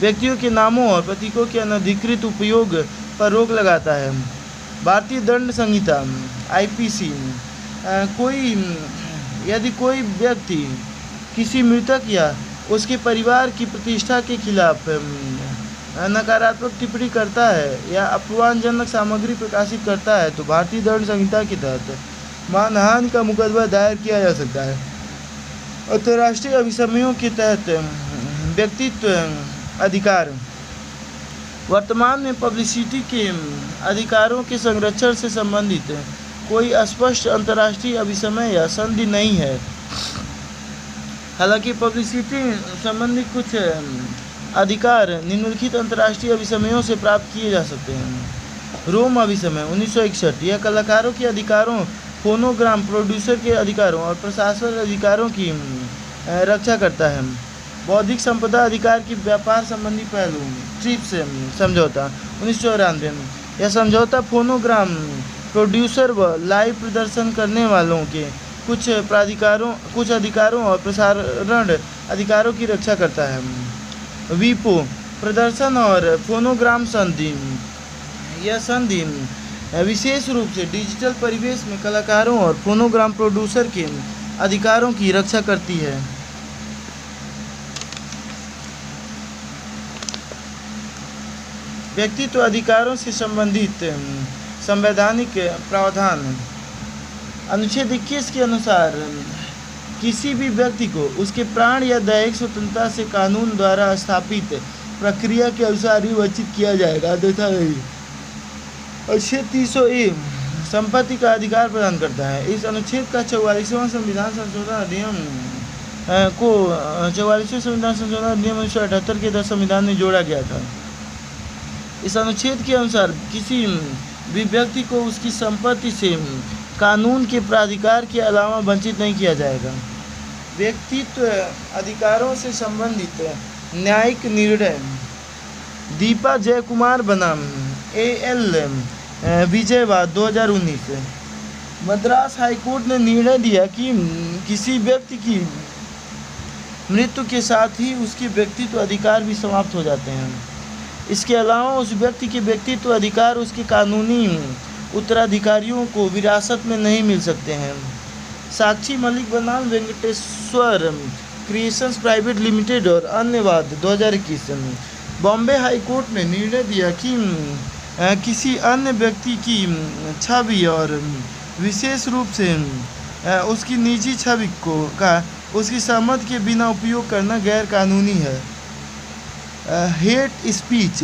व्यक्तियों के नामों और प्रतीकों के अनधिकृत उपयोग पर रोक लगाता है। भारतीय दंड संहिता IPC, यदि कोई व्यक्ति किसी मृतक या उसके परिवार की प्रतिष्ठा के खिलाफ नकारात्मक टिप्पणी करता है या अपमानजनक सामग्री प्रकाशित करता है तो भारतीय दंड संहिता के तहत मानहानि का मुकदमा दायर किया जा सकता है। अंतर्राष्ट्रीय अभिसमयों के तहत व्यक्तित्व अधिकार, वर्तमान में पब्लिसिटी के अधिकारों के संरक्षण से संबंधित कोई स्पष्ट अंतर्राष्ट्रीय अभिसमय या संधि नहीं है। हालांकि पब्लिसिटी संबंधी कुछ अधिकार निम्नलिखित अंतर्राष्ट्रीय अभिसमयों से प्राप्त किए जा सकते हैं। रोम अभिसमय 1961, यह कलाकारों के अधिकारों, फोनोग्राम प्रोड्यूसर के अधिकारों और प्रशासन अधिकारों की रक्षा करता है। बौद्धिक संपदा अधिकार की व्यापार संबंधी पहलू, ट्रिप्स समझौता 1994, यह समझौता फोनोग्राम प्रोड्यूसर व लाइव प्रदर्शन करने वालों के कुछ अधिकारों और प्रसारण अधिकारों की रक्षा करता है। वीपो, प्रदर्शन और फोनोग्राम संधि, यह संधि विशेष रूप से डिजिटल परिवेश में कलाकारों और फोनोग्राम प्रोड्यूसर के अधिकारों की रक्षा करती है। व्यक्तित्व अधिकारों से संबंधित संवैधानिक प्रावधान, अनुच्छेद 21 के अनुसार किसी भी व्यक्ति को उसके प्राण या दैहिक स्वतंत्रता से कानून द्वारा स्थापित प्रक्रिया के अनुसार ही वंचित किया जाएगा, अन्यथा नहीं। अनुच्छेद 300A संपत्ति का अधिकार प्रदान करता है। इस अनुच्छेद का 44वां संविधान संशोधन अधिनियम को 44वें संविधान संशोधन अधिनियम 1978 के तहत संविधान में जोड़ा गया था। इस अनुच्छेद के अनुसार किसी भी व्यक्ति को उसकी संपत्ति से कानून के प्राधिकार के अलावा वंचित नहीं किया जाएगा। व्यक्तित्व अधिकारों से संबंधित न्यायिक निर्णय, दीपा जयकुमार बनाम AL विजयवाद 2019, मद्रास हाईकोर्ट ने निर्णय दिया कि किसी व्यक्ति की मृत्यु के साथ ही उसके व्यक्तित्व अधिकार भी समाप्त हो जाते हैं। इसके अलावा उस व्यक्ति के व्यक्तित्व अधिकार उसके कानूनी उत्तराधिकारियों को विरासत में नहीं मिल सकते हैं। साक्षी मलिक बनाम वेंकटेश्वर क्रिएशंस प्राइवेट लिमिटेड और अन्य वाद 2021, बॉम्बे हाई कोर्ट ने निर्णय दिया कि किसी अन्य व्यक्ति की छवि और विशेष रूप से उसकी निजी छवि का उसकी सहमति के बिना उपयोग करना गैर कानूनी है। हेट स्पीच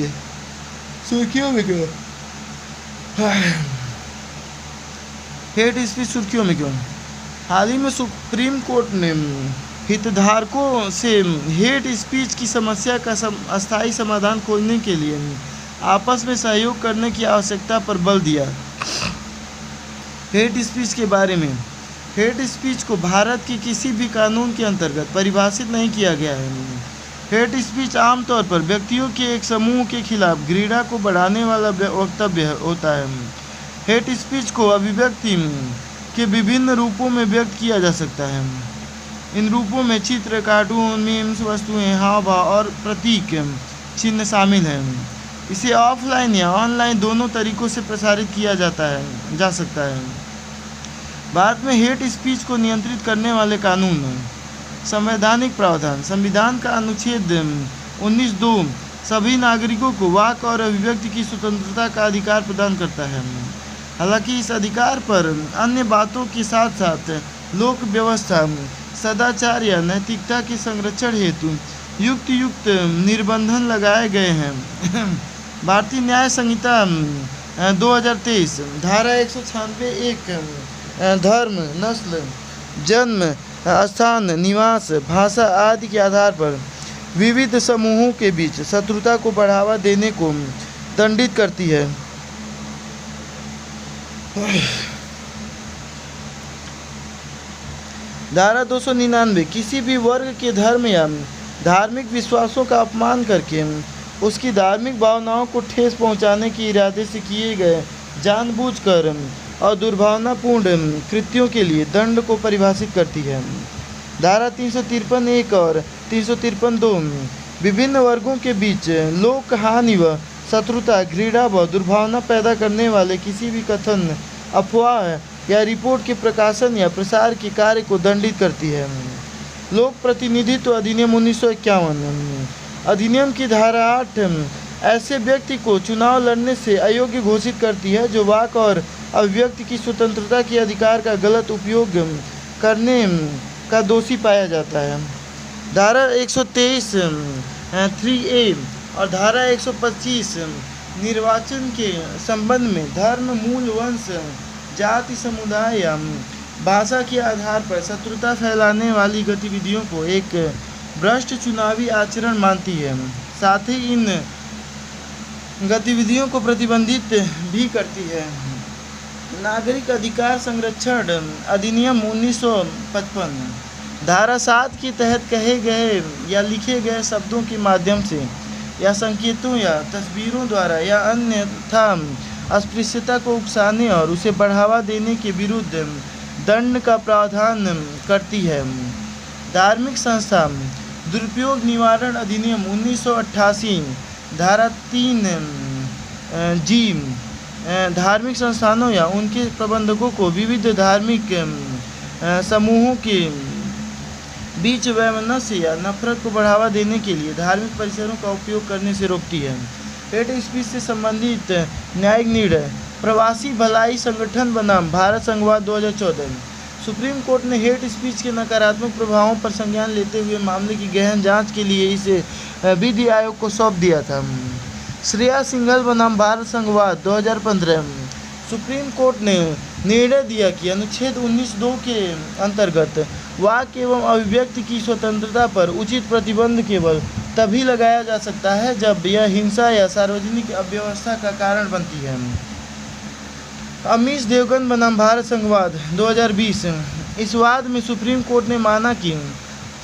सुर्खियों में क्यों? हेट स्पीच सुर्खियों में क्यों? हाल ही में सुप्रीम कोर्ट ने हितधारकों से हेट स्पीच की समस्या का अस्थायी समाधान खोजने के लिए आपस में सहयोग करने की आवश्यकता पर बल दिया। हेट स्पीच के बारे में, हेट स्पीच को भारत के किसी भी कानून के अंतर्गत परिभाषित नहीं किया गया है। हेट स्पीच आमतौर पर व्यक्तियों के एक समूह के खिलाफ घृणा को बढ़ाने वाला वक्तव्य होता है। हेट स्पीच को अभिव्यक्ति के विभिन्न रूपों में व्यक्त किया जा सकता है। इन रूपों में चित्र, कार्टून, मीम्स, वस्तुएं, हाव भाव और प्रतीक चिन्ह शामिल हैं। इसे ऑफलाइन या ऑनलाइन दोनों तरीकों से प्रसारित किया जा सकता है। भारत में हेट स्पीच को नियंत्रित करने वाले कानून, संवैधानिक प्रावधान, संविधान का अनुच्छेद 19(2) सभी नागरिकों को वाक और अभिव्यक्ति की स्वतंत्रता का अधिकार प्रदान करता है। हालांकि इस अधिकार पर अन्य बातों के साथ साथ लोक व्यवस्था, सदाचार या नैतिकता के संरक्षण हेतु युक्त निर्बंधन लगाए गए हैं। भारतीय न्याय संहिता 2023 धारा 196 धर्म, नस्ल, जन्म स्थान, निवास, भाषा आदि के आधार पर विविध समूहों के बीच शत्रुता को बढ़ावा देने को दंडित करती है। धारा 299 किसी भी वर्ग के धर्म या धार्मिक विश्वासों का अपमान करके उसकी धार्मिक भावनाओं को ठेस पहुंचाने के इरादे से किए गए जानबूझकर और दुर्भावनापूर्ण कृत्यों के लिए दंड को परिभाषित करती है। धारा 353(1) और 353(2) विभिन्न वर्गों के बीच लोक हानि व शत्रुता, घृणा व दुर्भावना पैदा करने वाले किसी भी कथन, अफवाह या रिपोर्ट के प्रकाशन या प्रसार के कार्य को दंडित करती है। लोक प्रतिनिधित्व अधिनियम 1951 अधिनियम की धारा 8 ऐसे व्यक्ति को चुनाव लड़ने से अयोग्य घोषित करती है जो वाक और अभिव्यक्ति की स्वतंत्रता के अधिकार का गलत उपयोग करने का दोषी पाया जाता है। धारा 123 3A और धारा 125 निर्वाचन के संबंध में धर्म, मूल, वंश, जाति, समुदाय या भाषा के आधार पर शत्रुता फैलाने वाली गतिविधियों को एक भ्रष्ट चुनावी आचरण मानती है। साथ ही इन गतिविधियों को प्रतिबंधित भी करती है। नागरिक अधिकार संरक्षण अधिनियम 1955 धारा 7 के तहत कहे गए या लिखे गए शब्दों के माध्यम से या संकेतों या तस्वीरों द्वारा या अन्यथा अस्पृश्यता को उकसाने और उसे बढ़ावा देने के विरुद्ध दंड का प्रावधान करती है। धार्मिक संस्था दुरुपयोग निवारण अधिनियम 1988 धारा 3G धार्मिक संस्थानों या उनके प्रबंधकों को विविध धार्मिक समूहों के बीच वैमनस्य या नफरत को बढ़ावा देने के लिए धार्मिक परिसरों का उपयोग करने से रोकती है। हेट स्पीच से संबंधित न्यायिक निर्णय प्रवासी भलाई संगठन बनाम भारत संघवाद 2014 सुप्रीम कोर्ट ने हेट स्पीच के नकारात्मक प्रभावों पर संज्ञान लेते हुए मामले की गहन जांच के लिए इसे विधि आयोग को सौंप दिया था। श्रेया सिंघल बनाम भारत संघवाद 2015 सुप्रीम कोर्ट ने निर्णय दिया कि अनुच्छेद 19(2) के अंतर्गत वाक एवं अभिव्यक्ति की स्वतंत्रता पर उचित प्रतिबंध केवल तभी लगाया जा सकता है जब यह हिंसा या सार्वजनिक अव्यवस्था का कारण बनती है। अमीश देवगन बनाम भारत संघवाद 2020 इस वाद में सुप्रीम कोर्ट ने माना कि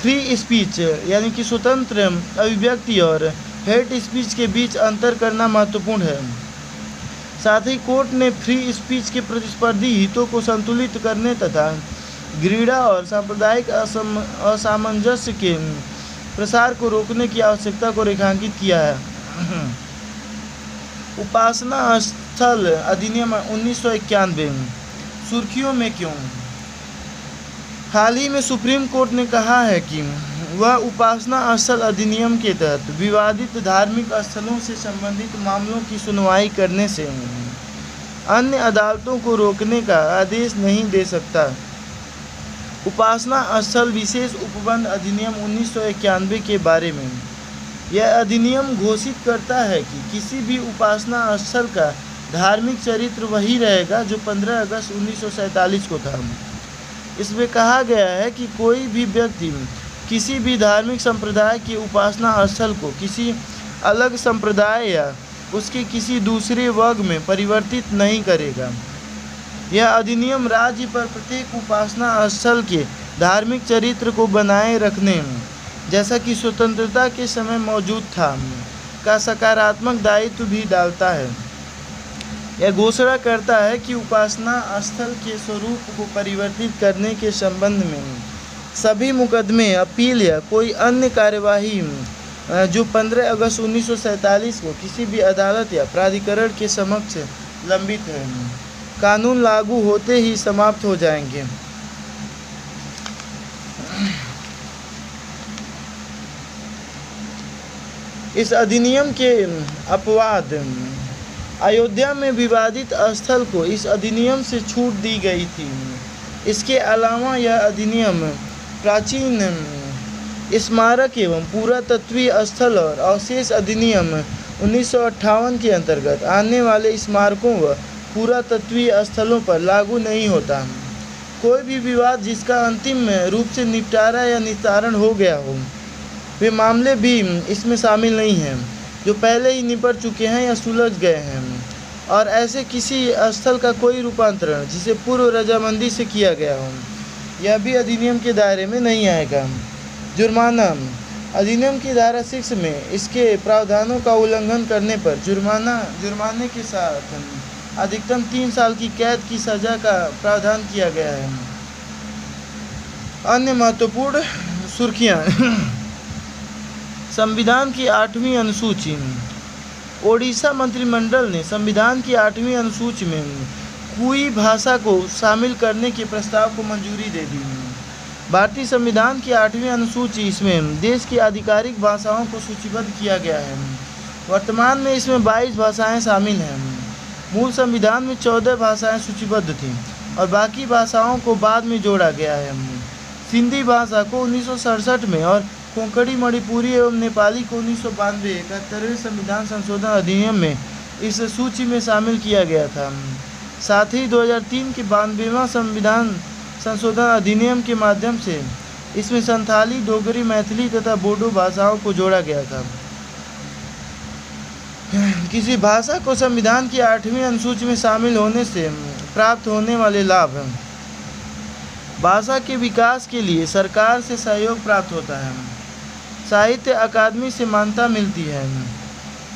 फ्री स्पीच यानी कि स्वतंत्र अभिव्यक्ति और हेट स्पीच के बीच अंतर करना महत्वपूर्ण है। साथ ही कोर्ट ने फ्री स्पीच के प्रतिस्पर्धी हितों को संतुलित करने तथा घृणा और सांप्रदायिक असामंजस्य के प्रसार को रोकने की आवश्यकता को रेखांकित किया है। उपासना स्थल अधिनियम 1991 सुर्खियों में क्यों? हाल ही में सुप्रीम कोर्ट ने कहा है कि वह उपासना स्थल अधिनियम के तहत विवादित धार्मिक स्थलों से संबंधित मामलों की सुनवाई करने से अन्य अदालतों को रोकने का आदेश नहीं दे सकता। उपासना स्थल विशेष उपबंध अधिनियम 1991 के बारे में यह अधिनियम घोषित करता है कि किसी भी उपासना स्थल का धार्मिक चरित्र वही रहेगा जो 15 अगस्त 1947 को था। इसमें कहा गया है कि कोई भी व्यक्ति किसी भी धार्मिक संप्रदाय के उपासना स्थल को किसी अलग संप्रदाय या उसके किसी दूसरे वर्ग में परिवर्तित नहीं करेगा। यह अधिनियम राज्य पर प्रत्येक उपासना स्थल के धार्मिक चरित्र को बनाए रखने जैसा कि स्वतंत्रता के समय मौजूद था का सकारात्मक दायित्व भी डालता है। यह घोषणा करता है कि उपासना स्थल के स्वरूप को परिवर्तित करने के संबंध में सभी मुकदमे, अपील या कोई अन्य कार्यवाही जो 15 अगस्त 1947 को किसी भी अदालत या प्राधिकरण के समक्ष लंबित है, कानून लागू होते ही समाप्त हो जाएंगे। इस अधिनियम के अपवाद अयोध्या में विवादित स्थल को इस अधिनियम से छूट दी गई थी। इसके अलावा यह अधिनियम प्राचीन स्मारक एवं पुरातत्वीय स्थल और अवशेष अधिनियम 1958 के अंतर्गत आने वाले स्मारकों व पुरातत्वीय स्थलों पर लागू नहीं होता। कोई भी विवाद जिसका अंतिम रूप से निपटारा या निस्तारण हो गया हो, वे मामले भी इसमें शामिल नहीं हैं जो पहले ही निपट चुके हैं या सुलझ गए हैं, और ऐसे किसी स्थल का कोई रूपांतरण जिसे पूर्व रजामंदी से किया गया हो, यह भी अधिनियम के दायरे में नहीं आएगा। जुर्माना अधिनियम की धारा 6 में इसके प्रावधानों का उल्लंघन करने पर जुर्माने के साथ अधिकतम 3 साल की कैद की सजा का प्रावधान किया गया है। अन्य महत्वपूर्ण सुर्खियां संविधान की 8वीं अनुसूची। ओडिशा मंत्रिमंडल ने संविधान की 8वीं अनुसूची में कुई भाषा को शामिल करने के प्रस्ताव को मंजूरी दे दी। भारतीय संविधान की 8वीं अनुसूची इसमें देश की आधिकारिक भाषाओं को सूचीबद्ध किया गया है। वर्तमान में इसमें 22 भाषाएं शामिल हैं। मूल संविधान में 14 भाषाएं सूचीबद्ध थीं और बाकी भाषाओं को बाद में जोड़ा गया है। सिंधी भाषा को 1967 में और कोंकणी, मणिपुरी एवं नेपाली को 1992 71वें संविधान संशोधन अधिनियम में इस सूची में शामिल किया गया था। साथ ही 2003 के 92वां संविधान संशोधन अधिनियम के माध्यम से इसमें संथाली, डोगरी, मैथिली तथा बोडो भाषाओं को जोड़ा गया था। किसी भाषा को संविधान की 8वीं अनुसूची में शामिल होने से प्राप्त होने वाले लाभ। भाषा के विकास के लिए सरकार से सहयोग प्राप्त होता है। साहित्य अकादमी से मान्यता मिलती है।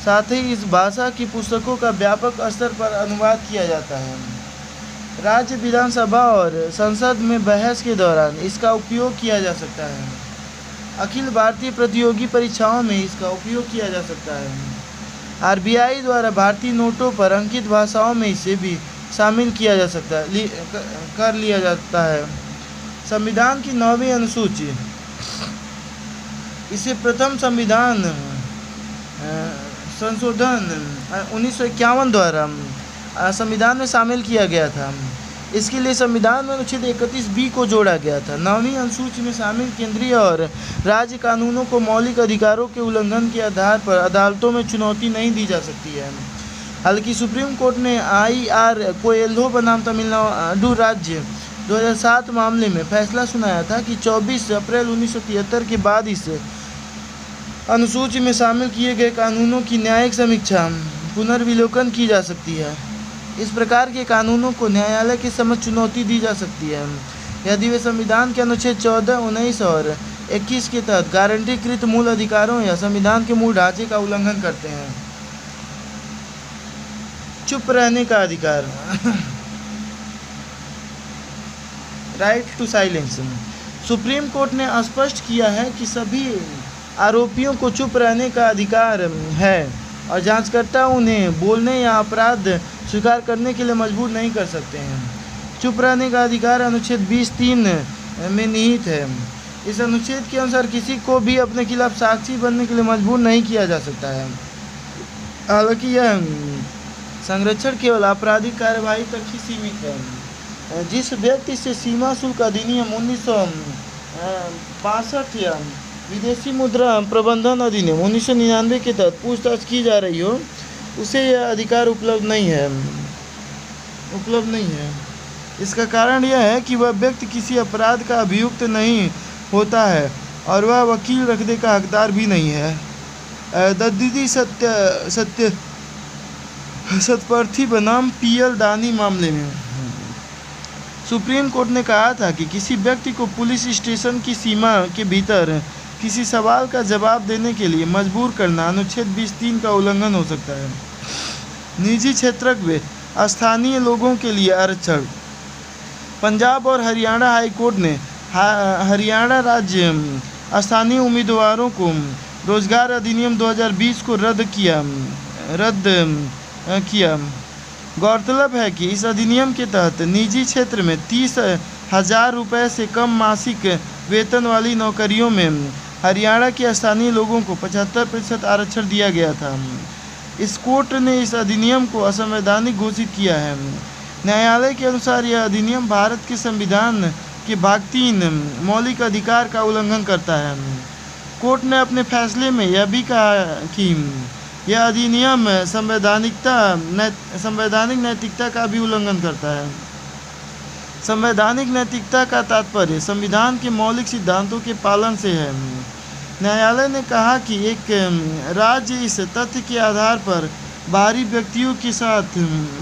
साथ ही इस भाषा की पुस्तकों का व्यापक स्तर पर अनुवाद किया जाता है। राज्य विधानसभा और संसद में बहस के दौरान इसका उपयोग किया जा सकता है। अखिल भारतीय प्रतियोगी परीक्षाओं में इसका उपयोग किया जा सकता है। आरबीआई द्वारा भारतीय नोटों पर अंकित भाषाओं में इसे भी शामिल किया जा सकता है, कर लिया जाता है। संविधान की 9वीं अनुसूची इसे प्रथम संविधान संशोधन 1951 द्वारा संविधान में शामिल किया गया था। इसके लिए संविधान में अनुच्छेद 31B को जोड़ा गया था। 9वीं अनुसूची में शामिल केंद्रीय और राज्य कानूनों को मौलिक अधिकारों के उल्लंघन के आधार पर अदालतों में चुनौती नहीं दी जा सकती है। हालांकि सुप्रीम कोर्ट ने IR कोएल्हो बनाम तमिलनाडु राज्य 2007 मामले में फैसला सुनाया था कि 24 अप्रैल 1973 के बाद इस अनुसूची में शामिल किए गए कानूनों की न्यायिक समीक्षा पुनर्विलोकन की जा सकती है। इस प्रकार के कानूनों को न्यायालय के समक्ष चुनौती दी जा सकती है यदि वे संविधान के अनुच्छेद 14, 19 और 21 के तहत गारंटीकृत मूल अधिकारों या संविधान के मूल ढांचे का उल्लंघन करते हैं। चुप रहने का अधिकार right to silence. Supreme Court ने स्पष्ट किया है कि सभी आरोपियों को चुप रहने का अधिकार है और जांचकर्ता उन्हें बोलने या अपराध स्वीकार करने के लिए मजबूर नहीं कर सकते हैं। चुप रहने का अधिकार अनुच्छेद 20(3) में निहित है। इस अनुच्छेद के अनुसार किसी को भी अपने खिलाफ साक्षी बनने के लिए मजबूर नहीं किया जा सकता है। हालांकि यह संरक्षण केवल आपराधिक कार्यवाही तक ही सीमित है। जिस व्यक्ति से सीमा शुल्क अधिनियम 1962 या विदेशी मुद्रा प्रबंधन अधिनियम 1999 के तहत पूछताछ की जा रही हो, उसे यह अधिकार उपलब्ध नहीं है। इसका कारण यह है कि वह व्यक्ति किसी अपराध का अभियुक्त नहीं होता है और वह वकील रखने का हकदार भी नहीं है। दद्दिदी सत्यार्थी बनाम PL दानी मामले में सुप्रीम कोर्ट ने कहा था कि किसी व्यक्ति को पुलिस स्टेशन की सीमा के भीतर किसी सवाल का जवाब देने के लिए मजबूर करना अनुच्छेद 20(3) का उल्लंघन हो सकता है। निजी क्षेत्र में स्थानीय लोगों के लिए आरक्षण। पंजाब और हरियाणा हाई कोर्ट ने हरियाणा राज्य स्थानीय उम्मीदवारों को रोजगार अधिनियम 2020 को रद्द किया। गौरतलब है कि इस अधिनियम के तहत निजी क्षेत्र में 30,000 रुपये से कम मासिक वेतन वाली नौकरियों में हरियाणा के स्थानीय लोगों को 75% आरक्षण दिया गया था। इस कोर्ट ने इस अधिनियम को असंवैधानिक घोषित किया है। न्यायालय के अनुसार यह अधिनियम भारत के संविधान के भाग 3 मौलिक अधिकार का उल्लंघन करता है। कोर्ट ने अपने फैसले में यह भी कहा कि यह अधिनियम संवैधानिक नैतिकता का भी उल्लंघन करता है। संवैधानिक नैतिकता का तात्पर्य संविधान के मौलिक सिद्धांतों के पालन से है। न्यायालय ने कहा कि एक राज्य इस तथ्य के आधार पर बाहरी व्यक्तियों के साथ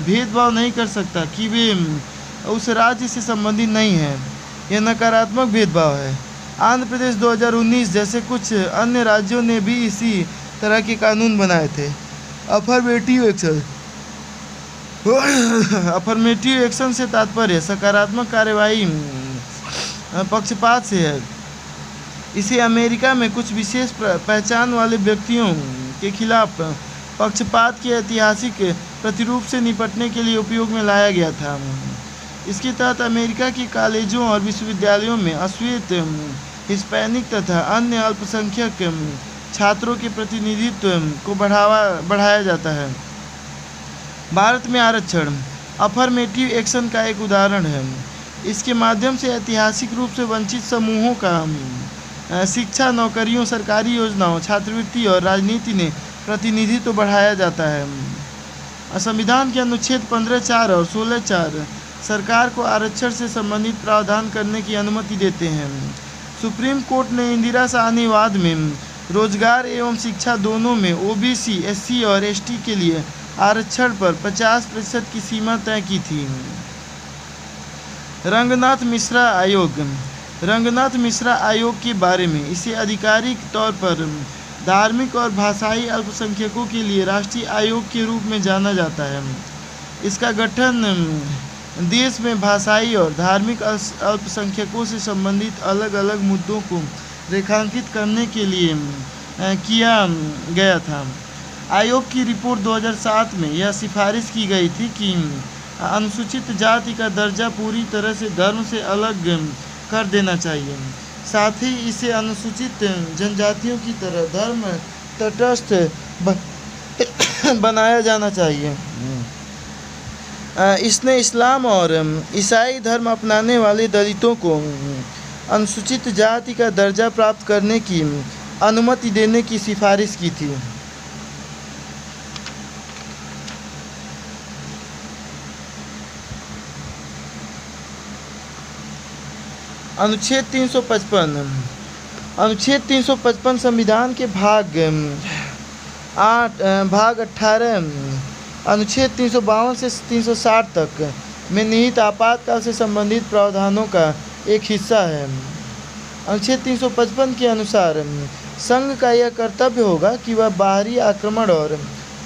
भेदभाव नहीं कर सकता कि वे उस राज्य से संबंधित नहीं हैं। यह नकारात्मक भेदभाव है। आंध्र प्रदेश 2019 जैसे कुछ अन्य राज्यों ने भी इसी तरह के कानून बनाए थे। अफर्मेटिव एक्शन से तात्पर्य सकारात्मक कार्यवाही पक्षपात से है। इसे अमेरिका में कुछ विशेष पहचान वाले व्यक्तियों के खिलाफ पक्षपात के ऐतिहासिक प्रतिरूप से निपटने के लिए उपयोग में लाया गया था। इसके तहत अमेरिका के कॉलेजों और विश्वविद्यालयों में अश्वेत, हिस्पैनिक तथा अन्य अल्पसंख्यक छात्रों के प्रतिनिधित्व को बढ़ाया जाता है। भारत में आरक्षण अफर्मेटिव एक्शन का एक उदाहरण है। इसके माध्यम से ऐतिहासिक रूप से वंचित समूहों का शिक्षा, नौकरियों, सरकारी योजनाओं, छात्रवृत्ति और राजनीति में प्रतिनिधित्व बढ़ाया जाता है। संविधान के अनुच्छेद 15(4) और 16(4) सरकार को आरक्षण से संबंधित प्रावधान करने की अनुमति देते हैं। सुप्रीम कोर्ट ने इंदिरा साहनीवाद में रोजगार एवं शिक्षा दोनों में ओबीसी, एससी और एसटी के लिए आरक्षण पर 50% की सीमा तय की थी। रंगनाथ मिश्रा आयोग के बारे में इसे आधिकारिक तौर पर धार्मिक और भाषाई अल्पसंख्यकों के लिए राष्ट्रीय आयोग के रूप में जाना जाता है। इसका गठन देश में भाषाई और धार्मिक अल्पसंख्यकों से संबंधित अलग अलग मुद्दों को रेखांकित करने के लिए किया गया था। आयोग की रिपोर्ट 2007 में यह सिफारिश की गई थी कि अनुसूचित जाति का दर्जा पूरी तरह से धर्म से अलग कर देना चाहिए। साथ ही इसे अनुसूचित जनजातियों की तरह धर्म तटस्थ बनाया जाना चाहिए। इसने इस्लाम और ईसाई धर्म अपनाने वाले दलितों को अनुसूचित जाति का दर्जा प्राप्त करने की अनुमति देने की सिफारिश की थी। अनुच्छेद 355 संविधान के भाग 18 अनुच्छेद 352 से 360 तक में निहित आपातकाल से संबंधित प्रावधानों का एक हिस्सा है। अनुच्छेद 355 के अनुसार संघ का यह कर्तव्य होगा कि वह बाहरी आक्रमण और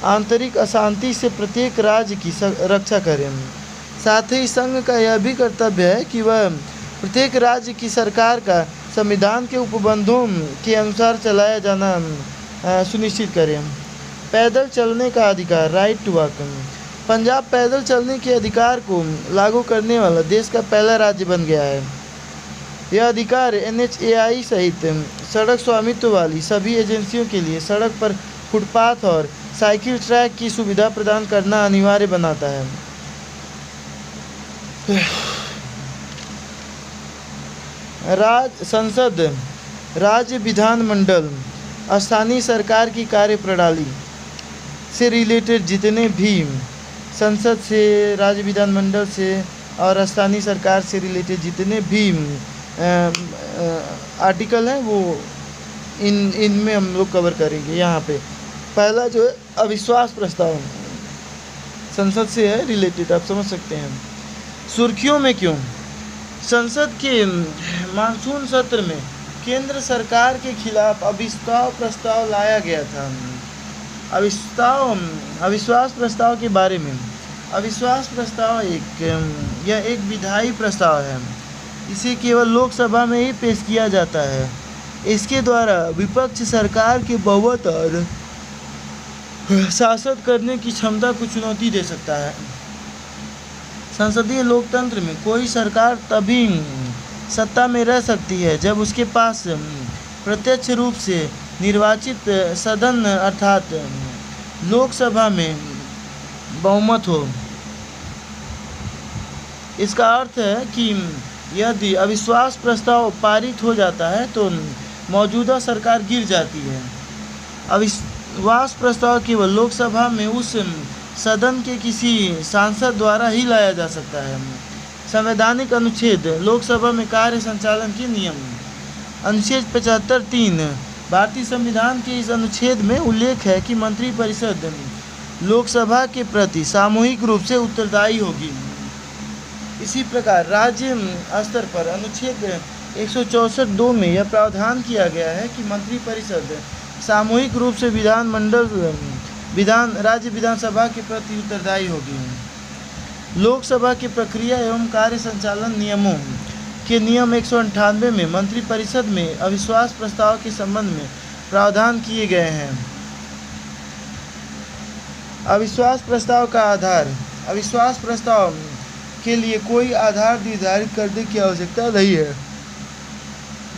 आंतरिक अशांति से प्रत्येक राज्य की रक्षा करे। साथ ही संघ का यह भी कर्तव्य है कि वह प्रत्येक राज्य की सरकार का संविधान के उपबंधों के अनुसार चलाया जाना सुनिश्चित करें। पैदल चलने का अधिकार, राइट टू वॉक। पंजाब पैदल चलने के अधिकार को लागू करने वाला देश का पहला राज्य बन गया है। यह अधिकार NHAI सहित सड़क स्वामित्व वाली सभी एजेंसियों के लिए सड़क पर फुटपाथ और साइकिल ट्रैक की सुविधा प्रदान करना अनिवार्य बनाता है। संसद, राज्य विधानमंडल, स्थानीय सरकार की कार्यप्रणाली से रिलेटेड जितने भी संसद से, राज्य विधानमंडल से और स्थानीय सरकार से रिलेटेड जितने भी आर्टिकल हैं वो इनमें हम लोग कवर करेंगे। यहाँ पे पहला जो है अविश्वास प्रस्ताव संसद से है रिलेटेड, आप समझ सकते हैं। सुर्खियों में क्यों? संसद के मानसून सत्र में केंद्र सरकार के खिलाफ अविश्वास प्रस्ताव लाया गया था। अविश्वास प्रस्ताव के बारे में, अविश्वास प्रस्ताव यह एक विधायी प्रस्ताव है। इसे केवल लोकसभा में ही पेश किया जाता है। इसके द्वारा विपक्ष सरकार के बहुमत और शासन करने की क्षमता को चुनौती दे सकता है। संसदीय लोकतंत्र में कोई सरकार तभी सत्ता में रह सकती है जब उसके पास प्रत्यक्ष रूप से निर्वाचित सदन अर्थात लोकसभा में बहुमत हो। इसका अर्थ है कि यदि अविश्वास प्रस्ताव पारित हो जाता है तो मौजूदा सरकार गिर जाती है। अविश्वास प्रस्ताव केवल लोकसभा में उस सदन के किसी सांसद द्वारा ही लाया जा सकता है। संवैधानिक अनुच्छेद लोकसभा में कार्य संचालन के नियम। अनुच्छेद 75(3) भारतीय संविधान के इस अनुच्छेद में उल्लेख है कि मंत्रिपरिषद लोकसभा के प्रति सामूहिक रूप से उत्तरदायी होगी। इसी प्रकार राज्य स्तर पर अनुच्छेद 164(2) में यह प्रावधान किया गया है कि मंत्रिपरिषद सामूहिक रूप से राज्य विधानसभा के प्रति उत्तरदायी होगी। लोकसभा की प्रक्रिया एवं कार्य संचालन नियमों के नियम 198 में मंत्रिपरिषद में अविश्वास प्रस्ताव के संबंध में प्रावधान किए गए हैं। अविश्वास प्रस्ताव का आधार। अविश्वास प्रस्ताव के लिए कोई आधार निर्धारित करने की आवश्यकता नहीं है।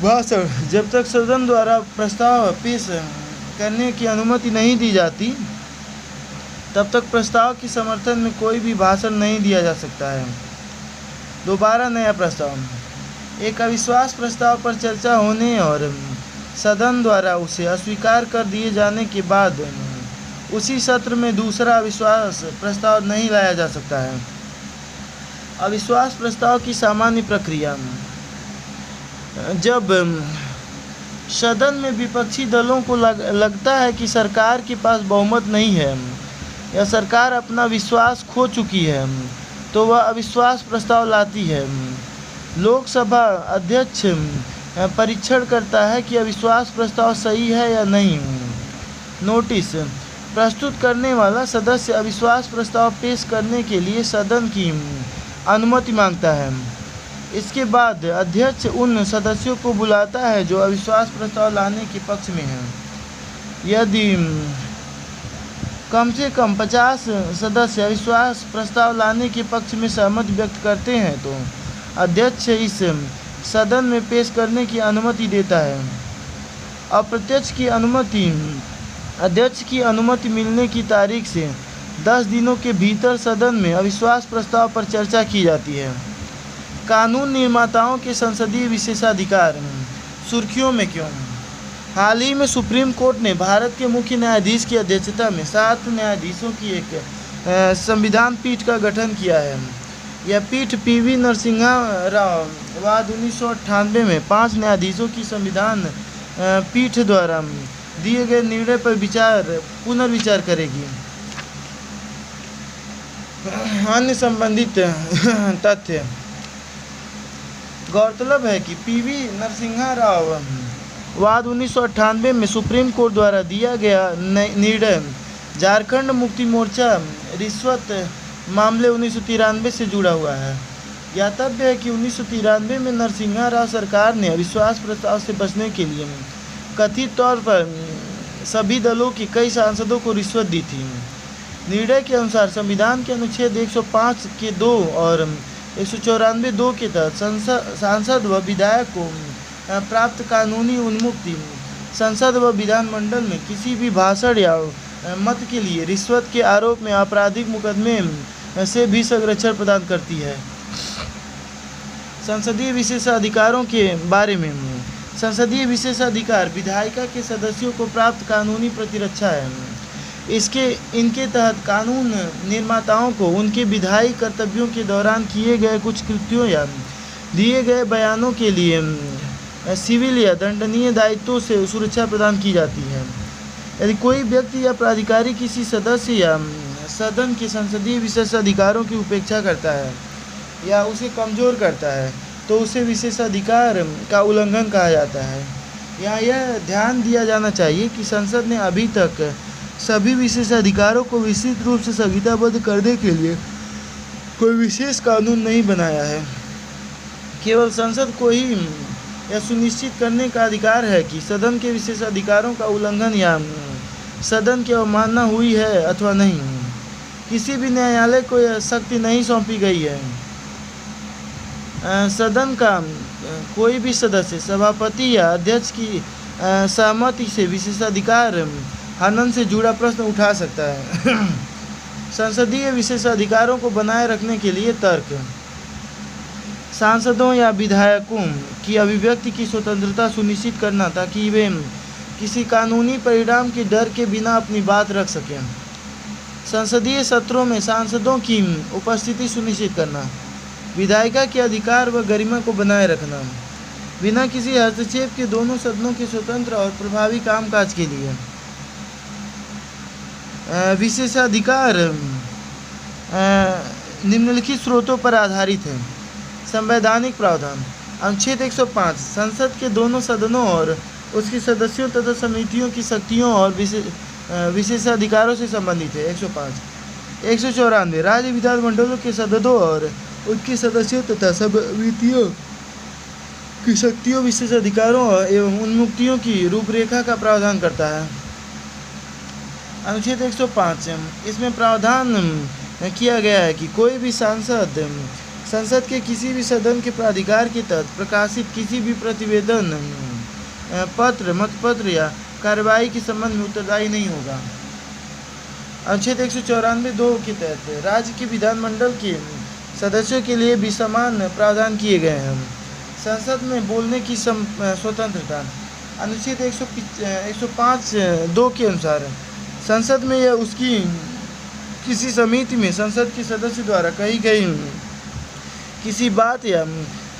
भाषण। जब तक सदन द्वारा प्रस्ताव पेश करने की अनुमति नहीं दी जाती तब तक प्रस्ताव के समर्थन में कोई भी भाषण नहीं दिया जा सकता है। दोबारा नया प्रस्ताव। एक अविश्वास प्रस्ताव पर चर्चा होने और सदन द्वारा उसे अस्वीकार कर दिए जाने के बाद उसी सत्र में दूसरा अविश्वास प्रस्ताव नहीं लाया जा सकता है। अविश्वास प्रस्ताव की सामान्य प्रक्रिया। जब सदन में विपक्षी दलों को लगता है कि सरकार के पास बहुमत नहीं है या सरकार अपना विश्वास खो चुकी है तो वह अविश्वास प्रस्ताव लाती है। लोकसभा अध्यक्ष परीक्षण करता है कि अविश्वास प्रस्ताव सही है या नहीं। नोटिस। प्रस्तुत करने वाला सदस्य अविश्वास प्रस्ताव पेश करने के लिए सदन की अनुमति मांगता है। इसके बाद अध्यक्ष उन सदस्यों को बुलाता है जो अविश्वास प्रस्ताव लाने के पक्ष में हैं। यदि कम से कम 50 सदस्य अविश्वास प्रस्ताव लाने के पक्ष में सहमति व्यक्त करते हैं तो अध्यक्ष इस सदन में पेश करने की अनुमति देता है। अध्यक्ष की अनुमति मिलने की तारीख से 10 दिनों के भीतर सदन में अविश्वास प्रस्ताव पर चर्चा की जाती है। कानून निर्माताओं के संसदीय विशेषाधिकार। सुर्खियों में क्यों। हाल ही में सुप्रीम कोर्ट ने भारत के मुख्य न्यायाधीश की अध्यक्षता में 7 न्यायाधीशों की एक संविधान पीठ का गठन किया है। यह पीठ पी.वी. नरसिम्हा राव वाद 1998 में 5 न्यायाधीशों की संविधान पीठ द्वारा दिए गए निर्णय पर पुनर्विचार करेगी। अन्य संबंधित तथ्य। गौरतलब है कि पी.वी. नरसिम्हा राव वाद 1998 में सुप्रीम कोर्ट द्वारा दिया गया निर्णय झारखंड मुक्ति मोर्चा रिश्वत मामले 1993 से जुड़ा हुआ है। ज्ञातव्य है कि 1993 में नरसिम्हा राव सरकार ने अविश्वास प्रस्ताव से बचने के लिए कथित तौर पर सभी दलों के कई सांसदों को रिश्वत दी थी। निर्णय के अनुसार संविधान के अनुच्छेद 105 के 2 और 194(2) के तहत सांसद व विधायक को प्राप्त कानूनी उन्मुक्ति संसद व विधानमंडल में किसी भी भाषण या मत के लिए रिश्वत के आरोप में आपराधिक मुकदमे से भी संरक्षण प्रदान करती है। संसदीय विशेषाधिकारों के बारे में। संसदीय विशेषाधिकार विधायिका के सदस्यों को प्राप्त कानूनी प्रतिरक्षा है। इनके तहत कानून निर्माताओं को उनके विधायी कर्तव्यों के दौरान किए गए कुछ कृत्यों या दिए गए बयानों के लिए सिविल या दंडनीय दायित्वों से सुरक्षा प्रदान की जाती है। यदि कोई व्यक्ति या प्राधिकारी किसी सदस्य या सदन के संसदीय विशेषाधिकारों की उपेक्षा करता है या उसे कमज़ोर करता है तो उसे विशेषाधिकार का उल्लंघन कहा जाता है। यहाँ यह ध्यान दिया जाना चाहिए कि संसद ने अभी तक सभी विशेषाधिकारों को विस्तृत रूप से संहिताबद्ध करने के लिए कोई विशेष कानून नहीं बनाया है। केवल संसद को ही यह सुनिश्चित करने का अधिकार है कि सदन के विशेषाधिकारों का उल्लंघन या सदन की अवमानना हुई है अथवा नहीं। किसी भी न्यायालय को यह शक्ति नहीं सौंपी गई है। सदन का कोई भी सदस्य सभापति या अध्यक्ष की सहमति से विशेषाधिकार हनन से जुड़ा प्रश्न उठा सकता है। संसदीय विशेषाधिकारों को बनाए रखने के लिए तर्क। सांसदों या विधायकों की अभिव्यक्ति की स्वतंत्रता सुनिश्चित करना ताकि वे किसी कानूनी परिणाम के डर के बिना अपनी बात रख सकें। संसदीय सत्रों में सांसदों की उपस्थिति सुनिश्चित करना, विधायिका के अधिकार व गरिमा को बनाए रखना, बिना किसी हस्तक्षेप के दोनों सदनों के स्वतंत्र और प्रभावी कामकाज के लिए विशेषाधिकार निम्नलिखित स्रोतों पर आधारित है। संवैधानिक प्रावधान। अनुच्छेद 105 संसद के दोनों सदनों और उसके सदस्यों तथा समितियों की शक्तियों और विशेषाधिकारों से संबंधित है। 105 194 राज्य विधानमंडलों के सदस्यों और उनके सदस्यों तथा समितियों की शक्तियों, विशेषाधिकारों एवं उन्मुक्तियों की रूपरेखा का प्रावधान करता है। अनुच्छेद 105 इसमें प्रावधान किया गया है कि कोई भी सांसद संसद के किसी भी सदन के प्राधिकार के तहत प्रकाशित किसी भी प्रतिवेदन, पत्र, मतपत्र या कार्रवाई के संबंध में उत्तरदायी नहीं होगा। अनुच्छेद 194(2) के तहत राज्य के विधानमंडल के सदस्यों के लिए भी समान प्रावधान किए गए हैं। संसद में बोलने की स्वतंत्रता। अनुच्छेद 105(2) के अनुसार संसद में या उसकी किसी समिति में संसद के सदस्य द्वारा कही गई किसी बात या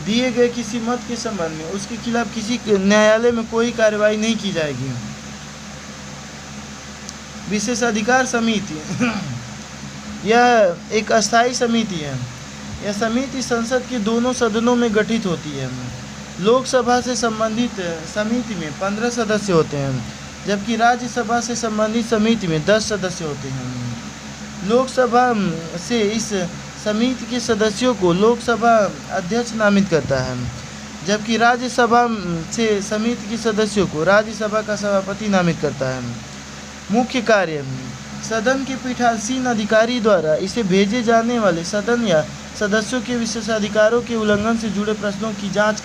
दिए गए किसी मत के संबंध में उसके खिलाफ किसी न्यायालय में कोई कार्रवाई नहीं की जाएगी। विशेषाधिकार समिति यह एक अस्थायी समिति है। यह समिति संसद के दोनों सदनों में गठित होती है। लोकसभा से संबंधित समिति में 15 सदस्य होते हैं, जबकि राज्यसभा से संबंधित समिति में 10 सदस्य होते हैं। लोकसभा से इस समिति के सदस्यों को लोकसभा अध्यक्ष नामित करता है, जबकि राज्यसभा से समिति के सदस्यों को राज्यसभा का सभापति नामित करता है। मुख्य कार्य सदन के पीठासीन अधिकारी द्वारा इसे भेजे जाने वाले सदन या सदस्यों के विशेषाधिकारों के उल्लंघन से जुड़े प्रश्नों की जांच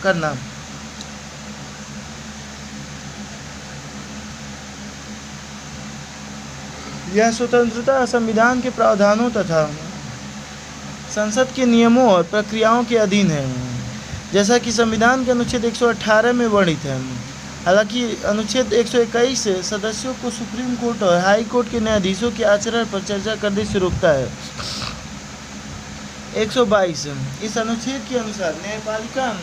करना। यह स्वतंत्रता संविधान के प्रावधानों तथा संसद के नियमों और प्रक्रियाओं के अधीन है, जैसा कि संविधान के अनुच्छेद 118 में वर्णित है। हालांकि अनुच्छेद 121 सदस्यों को सुप्रीम कोर्ट और हाई कोर्ट के न्यायाधीशों के आचरण पर चर्चा करने से रोकता है। 122 इस अनुच्छेद के अनुसार न्यायपालिका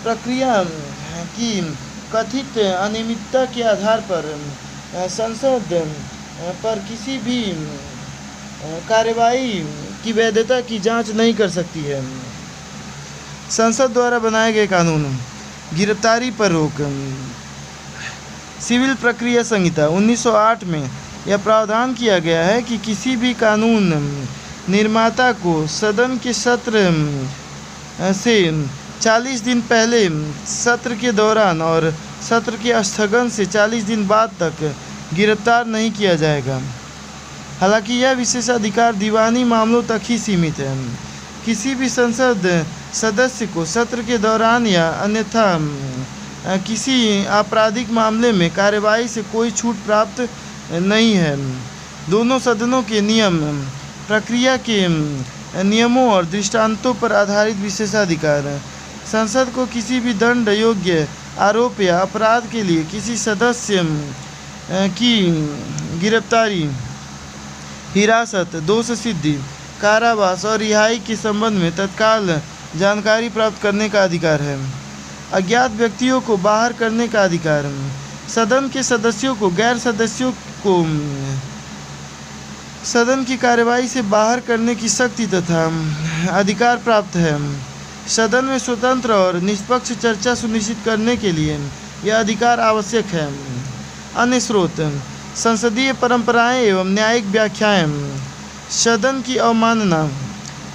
प्रक्रिया की कथित अनियमितता के आधार पर संसद पर किसी भी कार्रवाई की वैधता की जांच नहीं कर सकती है। संसद द्वारा बनाए गए कानून। गिरफ्तारी पर रोक। सिविल प्रक्रिया संहिता 1908 में यह प्रावधान किया गया है कि किसी भी कानून निर्माता को सदन के सत्र से 40 दिन पहले, सत्र के दौरान और सत्र के स्थगन से 40 दिन बाद तक गिरफ्तार नहीं किया जाएगा। हालांकि यह विशेषाधिकार दीवानी मामलों तक ही सीमित है। किसी भी संसद सदस्य को सत्र के दौरान या अन्यथा किसी आपराधिक मामले में कार्यवाही से कोई छूट प्राप्त नहीं है। दोनों सदनों के नियम, प्रक्रिया के नियमों और दृष्टांतों पर आधारित विशेषाधिकार। संसद को किसी भी दंड योग्य आरोप या अपराध के लिए किसी सदस्य की गिरफ्तारी, हिरासत, दोष सिद्धि, कारावास और रिहाई के संबंध में तत्काल जानकारी प्राप्त करने का अधिकार है। अज्ञात व्यक्तियों को बाहर करने का अधिकार। सदन के सदस्यों को गैर सदस्यों को सदन की कार्यवाही से बाहर करने की शक्ति तथा अधिकार प्राप्त है। सदन में स्वतंत्र और निष्पक्ष चर्चा सुनिश्चित करने के लिए यह अधिकार आवश्यक है। अन्य स्रोत संसदीय परंपराएं एवं न्यायिक व्याख्याएं। सदन की अवमानना।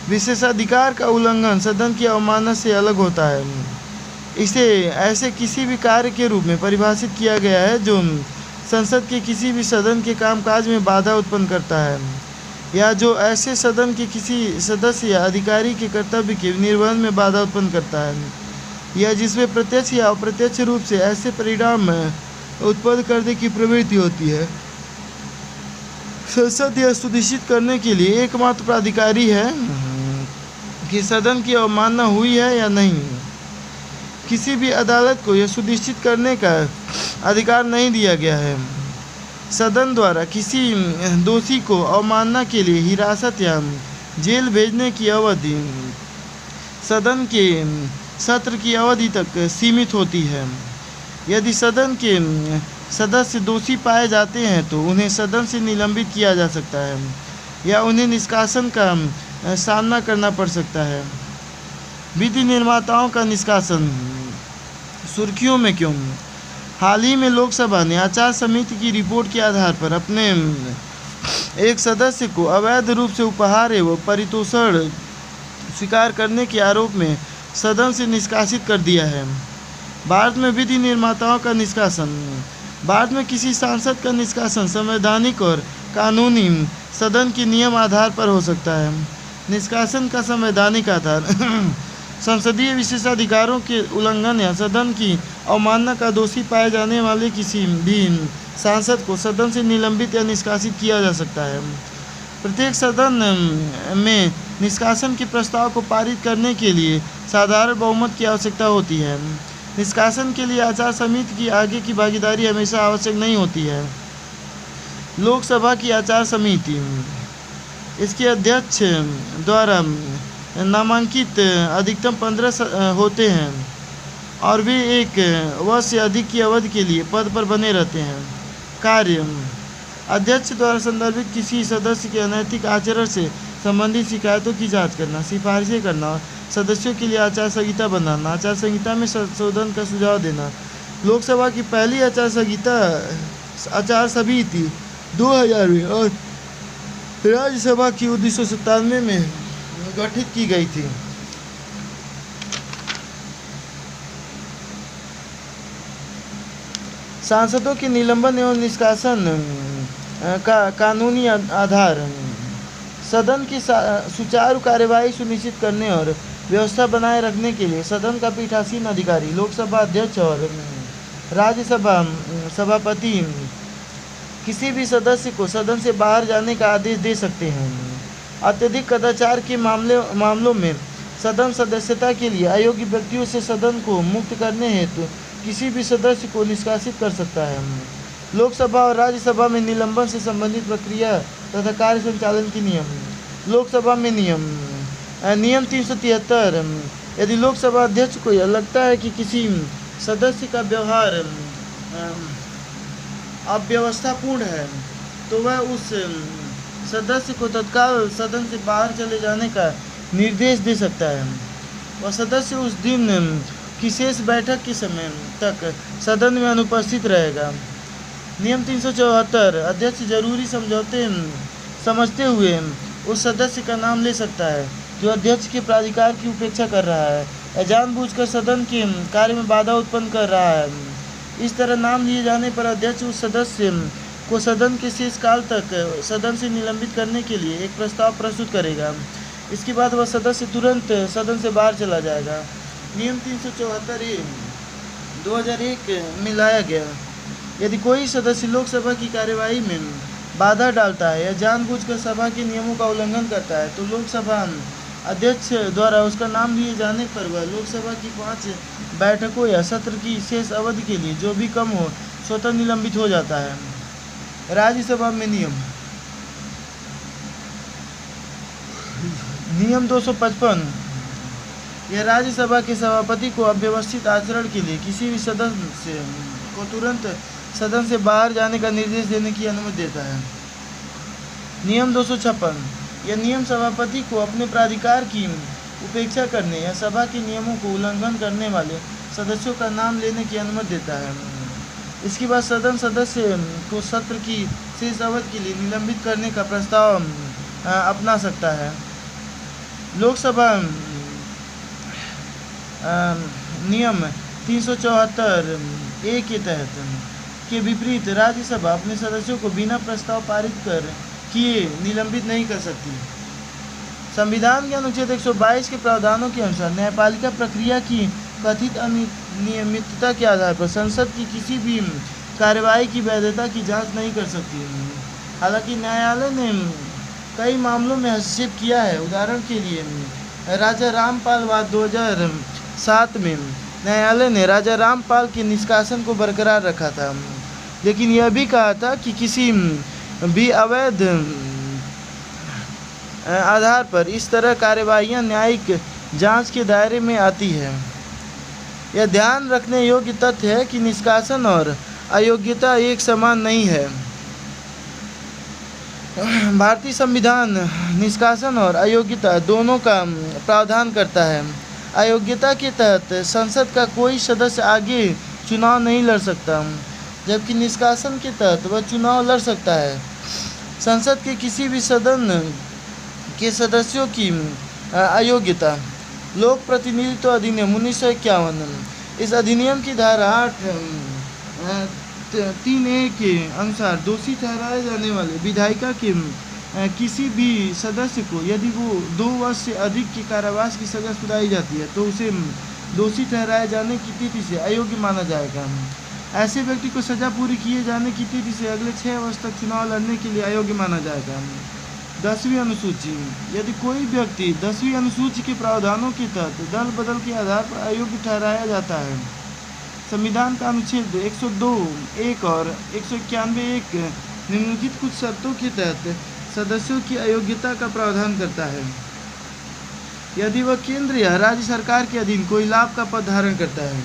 विशेषाधिकार का उल्लंघन सदन की अवमानना से अलग होता है। इसे ऐसे किसी भी कार्य के रूप में परिभाषित किया गया है जो संसद के किसी भी सदन के कामकाज में बाधा उत्पन्न करता है, या जो ऐसे सदन के किसी सदस्य या अधिकारी के कर्तव्य के निर्वहन में बाधा उत्पन्न करता है, या जिसमें प्रत्यक्ष या अप्रत्यक्ष रूप से ऐसे परिणाम उत्पन्न करने की प्रवृत्ति होती है। संसद यह सुनिश्चित करने के लिए एकमात्र प्राधिकारी है कि सदन की अवमानना हुई है या नहीं। किसी भी अदालत को यह सुनिश्चित करने का अधिकार नहीं दिया गया है सदन द्वारा किसी दोषी को अवमानना के लिए हिरासत या जेल भेजने की अवधि सदन के सत्र की अवधि तक सीमित होती है। यदि सदन के सदस्य दोषी पाए जाते हैं तो उन्हें सदन से निलंबित किया जा सकता है या उन्हें निष्कासन का सामना करना पड़ सकता है। विधि निर्माताओं का निष्कासन सुर्खियों में क्यों? हाल ही में लोकसभा ने आचार समिति की रिपोर्ट के आधार पर अपने एक सदस्य को अवैध रूप से उपहार एवं पारितोषण स्वीकार करने के आरोप में सदन से निष्कासित कर दिया है। भारत में विधि निर्माताओं का निष्कासन। भारत में किसी सांसद का निष्कासन संवैधानिक और कानूनी सदन के नियम आधार पर हो सकता है। निष्कासन का संवैधानिक आधार संसदीय विशेषाधिकारों के उल्लंघन या सदन की अवमानना का दोषी पाए जाने वाले किसी भी सांसद को सदन से निलंबित या निष्कासित किया जा सकता है। प्रत्येक सदन में निष्कासन के प्रस्ताव को पारित करने के लिए साधारण बहुमत की आवश्यकता होती है। निष्कासन के लिए आचार समिति की आगे की भागीदारी हमेशा आवश्यक नहीं होती है। लोकसभा की आचार समिति इसके अध्यक्ष द्वारा नामांकित अधिकतम 15 होते हैं और वे 1 वर्ष से अधिक की अवधि के लिए पद पर बने रहते हैं। कार्य अध्यक्ष द्वारा संदर्भित किसी सदस्य के अनैतिक आचरण से संबंधित शिकायतों की जांच करना, सिफारिशें करना, सदस्यों के लिए आचार संहिता बनाना, आचार संहिता में संशोधन का सुझाव देना। लोकसभा की पहली आचार समिति 2000 में और राज्यसभा की 1997 में गठित की गई थी। सांसदों के निलंबन एवं निष्कासन का कानूनी आधार सदन की सुचारू कार्यवाही सुनिश्चित करने और व्यवस्था बनाए रखने के लिए सदन का पीठासीन अधिकारी लोकसभा अध्यक्ष और राज्यसभा सभापति किसी भी सदस्य को सदन से बाहर जाने का आदेश दे सकते हैं। अत्यधिक कदाचार के मामलों में सदन सदस्यता के लिए अयोग्य व्यक्तियों से सदन को मुक्त करने हेतु किसी भी सदस्य को निष्कासित कर सकता है। लोकसभा और राज्यसभा में निलंबन से संबंधित प्रक्रिया तथा कार्य संचालन के नियम। लोकसभा में नियम 373 यदि लोकसभा अध्यक्ष को यह लगता है कि किसी सदस्य का व्यवहार अव्यवस्थापूर्ण है तो वह उस सदस्य को तत्काल सदन से बाहर चले जाने का निर्देश दे सकता है। वह सदस्य उस दिन की शेष बैठक के समय तक सदन में अनुपस्थित रहेगा। नियम 374 अध्यक्ष जरूरी समझौते समझते हुए उस सदस्य का नाम ले सकता है जो अध्यक्ष के प्राधिकार की उपेक्षा कर रहा है या जानबूझकर सदन के कार्य में बाधा उत्पन्न कर रहा है। इस तरह नाम लिए जाने पर अध्यक्ष उस सदस्य को सदन के शेष काल तक सदन से निलंबित करने के लिए एक प्रस्ताव प्रस्तुत करेगा। इसके बाद वह सदस्य तुरंत सदन से बाहर चला जाएगा। नियम 374 2001 में लाया गया। यदि कोई सदस्य लोकसभा की कार्यवाही में बाधा डालता है या जानबूझकर सभा के नियमों का उल्लंघन करता है तो लोकसभा अध्यक्ष द्वारा उसका नाम लिए जाने पर वह लोकसभा की 5 बैठकों या सत्र की शेष अवधि के लिए जो भी कम हो स्वतः निलंबित हो जाता है। राज्यसभा में नियम 255 यह राज्यसभा के सभापति को अव्यवस्थित आचरण के लिए किसी भी सदस्य को तुरंत सदन से बाहर जाने का निर्देश देने की अनुमति देता है। नियम 256 यह नियम सभापति को अपने प्राधिकार की उपेक्षा करने या सभा के नियमों को उल्लंघन करने वाले सदस्यों का नाम लेने की अनुमति देता है। इसके बाद सदन सदस्य को सत्र की शेष अवधि के लिए निलंबित करने का प्रस्ताव अपना सकता है। लोकसभा नियम 374 ए के तहत के विपरीत राज्यसभा अपने सदस्यों को बिना प्रस्ताव पारित किए निलंबित नहीं कर सकती। संविधान के अनुच्छेद 122 के प्रावधानों के अनुसार न्यायपालिका प्रक्रिया की कथित अनियमितता के आधार पर संसद की किसी भी कार्यवाही की वैधता की जांच नहीं कर सकती। हालांकि न्यायालय ने कई मामलों में हस्तक्षेप किया है। उदाहरण के लिए राजा रामपाल वाद 2007 में न्यायालय ने राजा रामपाल के निष्कासन को बरकरार रखा था, लेकिन यह भी कहा था कि किसी भी अवैध आधार पर इस तरह कार्यवाहियाँ न्यायिक जांच के दायरे में आती है। यह ध्यान रखने योग्य तथ्य है कि निष्कासन और अयोग्यता एक समान नहीं है। भारतीय संविधान निष्कासन और अयोग्यता दोनों का प्रावधान करता है। अयोग्यता के तहत संसद का कोई सदस्य आगे चुनाव नहीं लड़ सकता, जबकि निष्कासन के तहत वह चुनाव लड़ सकता है। संसद के किसी भी सदन के सदस्यों की अयोग्यता। लोक प्रतिनिधित्व अधिनियम 1951, इस अधिनियम की धारा 8(3)(a) के अनुसार दोषी ठहराए जाने वाले विधायिका के किसी भी सदस्य को यदि वो 2 वर्ष से अधिक के कारावास की सजा सुनाई जाती है तो उसे दोषी ठहराए जाने की तिथि से अयोग्य माना जाएगा। ऐसे व्यक्ति को सजा पूरी किए जाने की तिथि से अगले 6 वर्ष तक चुनाव लड़ने के लिए अयोग्य माना जाएगा। 10वीं अनुसूची, यदि कोई व्यक्ति 10वीं अनुसूची के प्रावधानों के तहत दल बदल के आधार पर अयोग्य ठहराया जाता है, संविधान का अनुच्छेद 102(1) और 191(1) निम्नलिखित कुछ शर्तों के तहत सदस्यों की अयोग्यता का प्रावधान करता है। यदि वह केंद्र या राज्य सरकार के अधीन कोई लाभ का पद धारण करता है,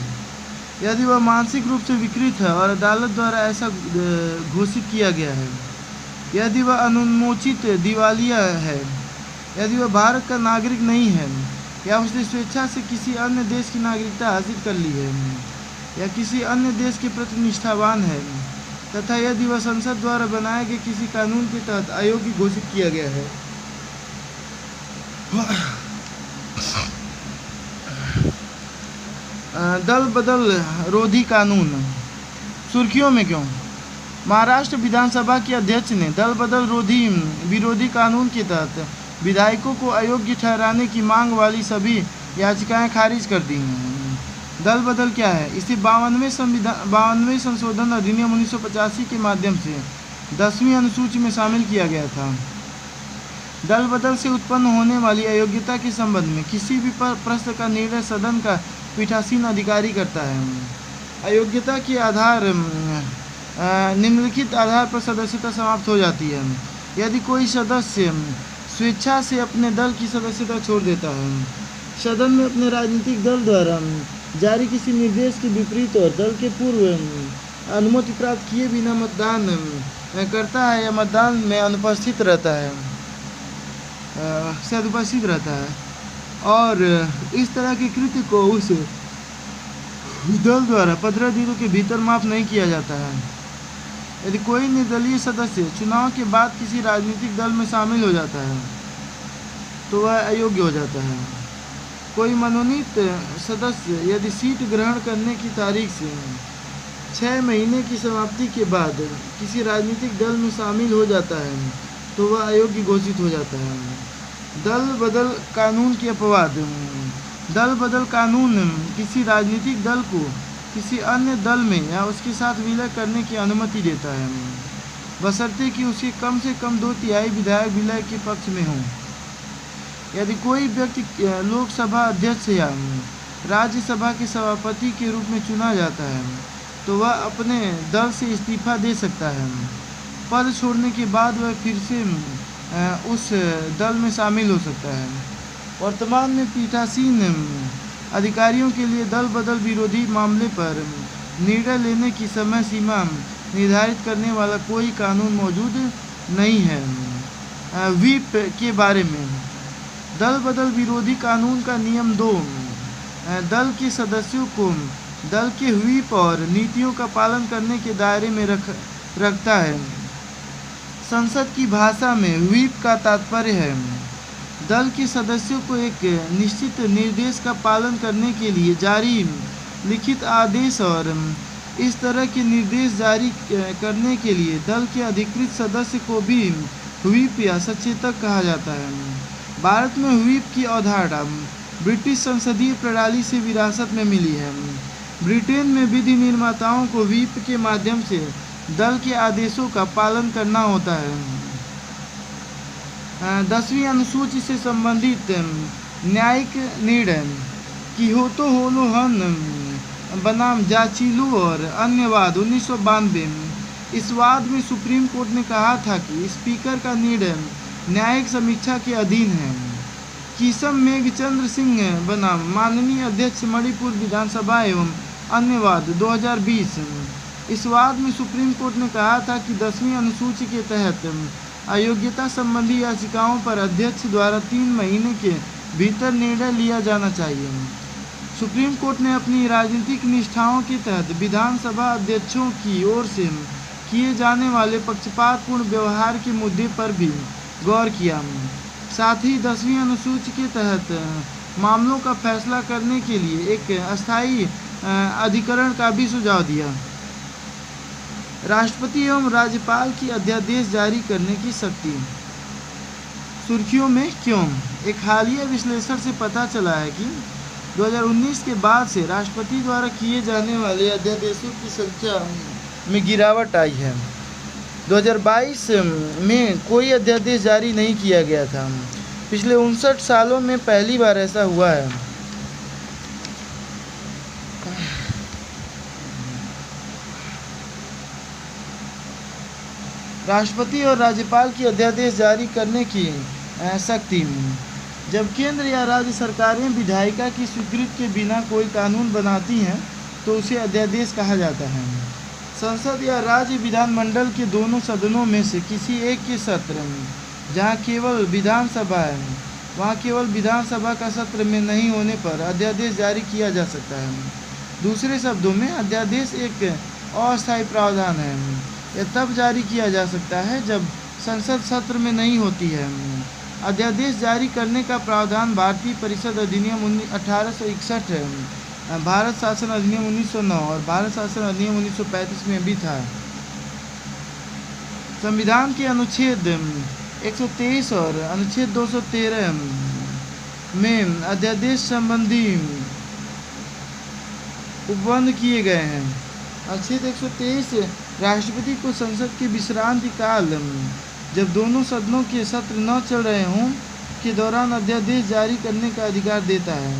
यदि वह मानसिक रूप से विकृत है और अदालत द्वारा ऐसा घोषित किया गया है, यदि वह अनुन्मोचित दिवालिया है, यदि वह भारत का नागरिक नहीं है या उसने स्वेच्छा से किसी अन्य देश की नागरिकता हासिल कर ली है या किसी अन्य देश के प्रति निष्ठावान है, तथा यदि वह संसद द्वारा बनाए गए किसी कानून के तहत अयोग्य घोषित किया गया है। दल बदल रोधी कानून सुर्खियों में क्यों? महाराष्ट्र विधानसभा के अध्यक्ष ने दल बदल विरोधी कानून के तहत विधायकों को अयोग्य ठहराने की मांग वाली सभी याचिकाएं खारिज कर दी। दल बदल क्या है? इसे 92वें संशोधन अधिनियम 1985 के माध्यम से 10वीं अनुसूची में शामिल किया गया था। दल बदल से उत्पन्न होने वाली अयोग्यता के संबंध में किसी भी प्रश्न का निर्णय सदन का पीठासीन अधिकारी करता है। अयोग्यता के आधार निम्नलिखित आधार पर सदस्यता समाप्त हो जाती है। यदि कोई सदस्य स्वेच्छा से अपने दल की सदस्यता छोड़ देता है, सदन में अपने राजनीतिक दल द्वारा जारी किसी निर्देश के विपरीत और दल के पूर्व अनुमति प्राप्त किए बिना मतदान करता है या मतदान में अनुपस्थित रहता है सदुपस्थित रहता है और इस तरह के कृत्य को उस दल द्वारा 15 दिनों के भीतर माफ नहीं किया जाता है। यदि कोई निर्दलीय सदस्य चुनाव के बाद किसी राजनीतिक दल में शामिल हो जाता है तो वह अयोग्य हो जाता है। कोई मनोनीत सदस्य यदि सीट ग्रहण करने की तारीख से 6 महीने की समाप्ति के बाद किसी राजनीतिक दल में शामिल हो जाता है तो वह अयोग्य घोषित हो जाता है। दल बदल कानून के अपवाद। दल बदल कानून किसी राजनीतिक दल को किसी अन्य दल में या उसके साथ विलय करने की अनुमति देता है, बशर्ते कि उसके कम से कम 2/3 विधायक विलय के पक्ष में हों। यदि कोई व्यक्ति लोकसभा अध्यक्ष या राज्यसभा के सभापति के रूप में चुना जाता है तो वह अपने दल से इस्तीफा दे सकता है। पद छोड़ने के बाद वह फिर से उस दल में शामिल हो सकता है। वर्तमान में पीठासीन अधिकारियों के लिए दल बदल विरोधी मामले पर निर्णय लेने की समय सीमा निर्धारित करने वाला कोई कानून मौजूद नहीं है। व्हीप के बारे में दल बदल विरोधी कानून का नियम 2 दल के सदस्यों को दल के व्हीप और नीतियों का पालन करने के दायरे में रखता है। संसद की भाषा में व्हीप का तात्पर्य है दल के सदस्यों को एक निश्चित निर्देश का पालन करने के लिए जारी लिखित आदेश और इस तरह के निर्देश जारी करने के लिए दल के अधिकृत सदस्य को भी व्हीप या सचेतक कहा जाता है। भारत में व्हीप की अवधारणा ब्रिटिश संसदीय प्रणाली से विरासत में मिली है। ब्रिटेन में विधि निर्माताओं को व्हीप के माध्यम से दल के आदेशों का पालन करना होता है। 10वीं अनुसूची से संबंधित न्यायिक निर्णय किहोतो होलोहन बनाम जाचिलू और अन्य वाद 1992। इस वाद में सुप्रीम कोर्ट ने कहा था कि स्पीकर का निर्णय न्यायिक समीक्षा के अधीन है। किसम मेघचंद्र सिंह बनाम माननीय अध्यक्ष मणिपुर विधानसभा एवं अन्य वाद 2020। इस वाद में सुप्रीम कोर्ट ने कहा था कि 10वीं अनुसूची के तहत अयोग्यता संबंधी याचिकाओं पर अध्यक्ष द्वारा 3 महीने के भीतर निर्णय लिया जाना चाहिए। सुप्रीम कोर्ट ने अपनी राजनीतिक निष्ठाओं के तहत विधानसभा अध्यक्षों की ओर से किए जाने वाले पक्षपातपूर्ण व्यवहार के मुद्दे पर भी गौर किया। साथ ही 10वीं अनुसूची के तहत मामलों का फैसला करने के लिए एक अस्थायी अधिकरण का भी सुझाव दिया। राष्ट्रपति एवं राज्यपाल की अध्यादेश जारी करने की शक्ति। सुर्खियों में क्यों? एक हालिया विश्लेषण से पता चला है कि 2019 के बाद से राष्ट्रपति द्वारा किए जाने वाले अध्यादेशों की संख्या में गिरावट आई है। 2022 में कोई अध्यादेश जारी नहीं किया गया था। पिछले 59 सालों में पहली बार ऐसा हुआ है। राष्ट्रपति और राज्यपाल की अध्यादेश जारी करने की शक्ति। जब केंद्र या राज्य सरकारें विधायिका की स्वीकृति के बिना कोई कानून बनाती हैं तो उसे अध्यादेश कहा जाता है। संसद या राज्य विधानमंडल के दोनों सदनों में से किसी एक के सत्र जहां केवल विधानसभा है वहां केवल विधानसभा का सत्र में नहीं होने पर अध्यादेश जारी किया जा सकता है। दूसरे शब्दों में अध्यादेश एक अस्थायी प्रावधान है। यह तब जारी किया जा सकता है जब संसद सत्र में नहीं होती है। अध्यादेश जारी करने का प्रावधान भारतीय परिषद अधिनियम 1861 है, भारत शासन अधिनियम 1909 और भारत शासन अधिनियम 1935 में भी था। संविधान के अनुच्छेद 123 और अनुच्छेद 213 में अध्यादेश संबंधी उपबंध किए गए हैं। अनुच्छेद 123 राष्ट्रपति को संसद के विश्रांति काल जब दोनों सदनों के सत्र न चल रहे हों के दौरान अध्यादेश जारी करने का अधिकार देता है।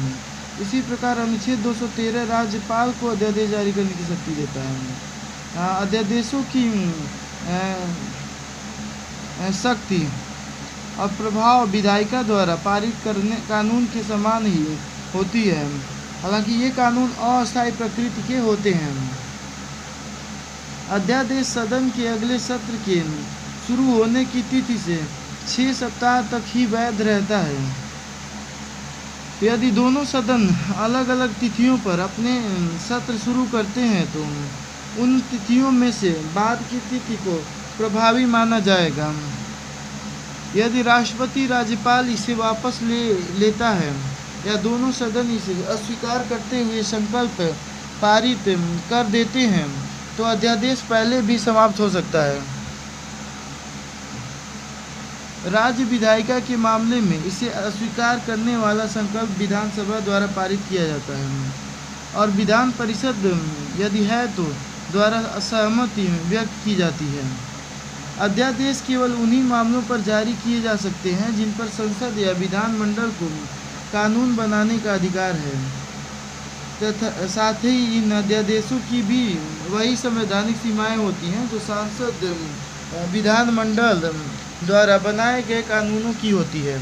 इसी प्रकार अनुच्छेद 213 राज्यपाल को अध्यादेश जारी करने की शक्ति देता है। अध्यादेशों की शक्ति और प्रभाव विधायिका द्वारा पारित करने कानून के समान ही होती है, हालांकि ये कानून अस्थायी प्रकृति के होते हैं। अध्यादेश सदन के अगले सत्र के शुरू होने की तिथि से 6 सप्ताह तक ही वैध रहता है। यदि दोनों सदन अलग अलग तिथियों पर अपने सत्र शुरू करते हैं तो उन तिथियों में से बाद की तिथि को प्रभावी माना जाएगा। यदि राष्ट्रपति राज्यपाल इसे वापस लेता है या दोनों सदन इसे अस्वीकार करते हुए संकल्प पारित कर देते हैं तो अध्यादेश पहले भी समाप्त हो सकता है। राज्य विधायिका के मामले में इसे अस्वीकार करने वाला संकल्प विधानसभा द्वारा पारित किया जाता है और विधान परिषद यदि है तो द्वारा असहमति व्यक्त की जाती है। अध्यादेश केवल उन्हीं मामलों पर जारी किए जा सकते हैं जिन पर संसद या विधानमंडल को कानून बनाने का अधिकार है तथा साथ ही इन अध्यादेशों की भी वही संवैधानिक सीमाएं होती हैं जो सांसद विधानमंडल द्वारा बनाए गए कानूनों की होती है।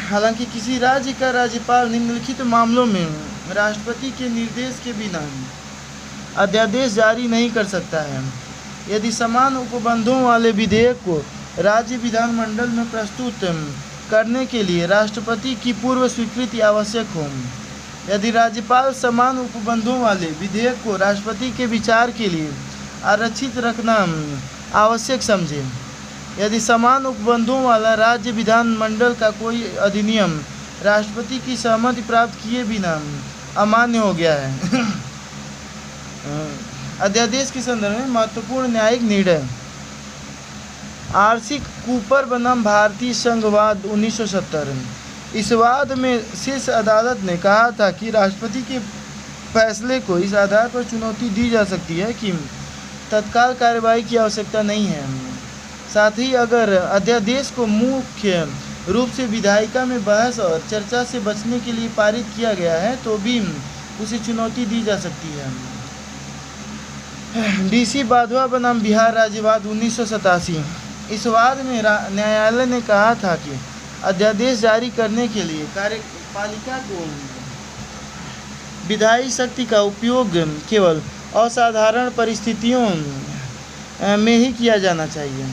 हालांकि किसी राज्य का राज्यपाल निम्नलिखित मामलों में राष्ट्रपति के निर्देश के बिना अध्यादेश जारी नहीं कर सकता है। यदि समान उपबंधों वाले विधेयक को राज्य विधानमंडल में प्रस्तुत करने के लिए राष्ट्रपति की पूर्व स्वीकृति आवश्यक हो, यदि राज्यपाल समान उपबंधों वाले विधेयक को राष्ट्रपति के विचार के लिए आरक्षित रखना आवश्यक समझे, यदि समान उपबंधों वाला राज्य विधानमंडल का कोई अधिनियम राष्ट्रपति की सहमति प्राप्त किए बिना अमान्य हो गया है। अध्यादेश के संदर्भ में महत्वपूर्ण न्यायिक निर्णय। आरसी कूपर बनाम भारतीय संघवाद 1970। इस वाद में शीर्ष अदालत ने कहा था कि राष्ट्रपति के फैसले को इस आधार पर चुनौती दी जा सकती है कि तत्काल कार्रवाई की आवश्यकता नहीं है। साथ ही अगर अध्यादेश को मुख्य रूप से विधायिका में बहस और चर्चा से बचने के लिए पारित किया गया है तो भी उसे चुनौती दी जा सकती है। डीसी वाधवा बनाम बिहार राज्यवाद 1987। इस वाद में न्यायालय ने कहा था कि अध्यादेश जारी करने के लिए कार्यपालिका को विधायी शक्ति का उपयोग केवल असाधारण परिस्थितियों में ही किया जाना चाहिए।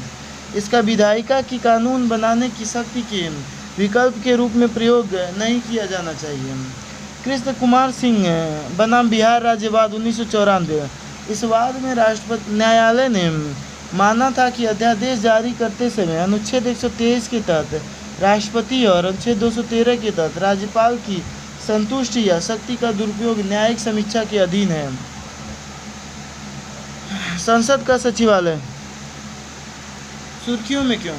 इसका विधायिका की कानून बनाने की शक्ति के विकल्प के रूप में प्रयोग नहीं किया जाना चाहिए। कृष्ण कुमार सिंह बनाम बिहार राज्यवाद 1994। इस वाद में राष्ट्रपति न्यायालय ने माना था कि अध्यादेश जारी करते समय अनुच्छेद 123 के तहत राष्ट्रपति और अनुच्छेद 213 के तहत राज्यपाल की संतुष्टि या शक्ति का दुरुपयोग न्यायिक समीक्षा के अधीन है। संसद का सचिवालय सुर्खियों में क्यों?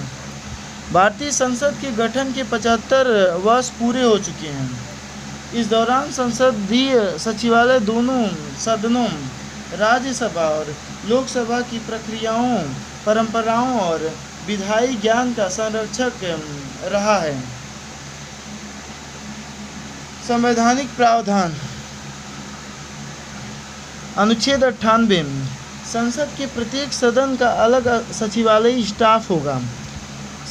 भारतीय संसद के गठन के 75 वर्ष पूरे हो चुके हैं। इस दौरान संसदीय सचिवालय दोनों सदनों राज्यसभा और लोकसभा की प्रक्रियाओं, परंपराओं और विधायी ज्ञान का संरक्षक रहा है। संवैधानिक प्रावधान अनुच्छेद 98। संसद के प्रत्येक सदन का अलग सचिवालयी स्टाफ होगा।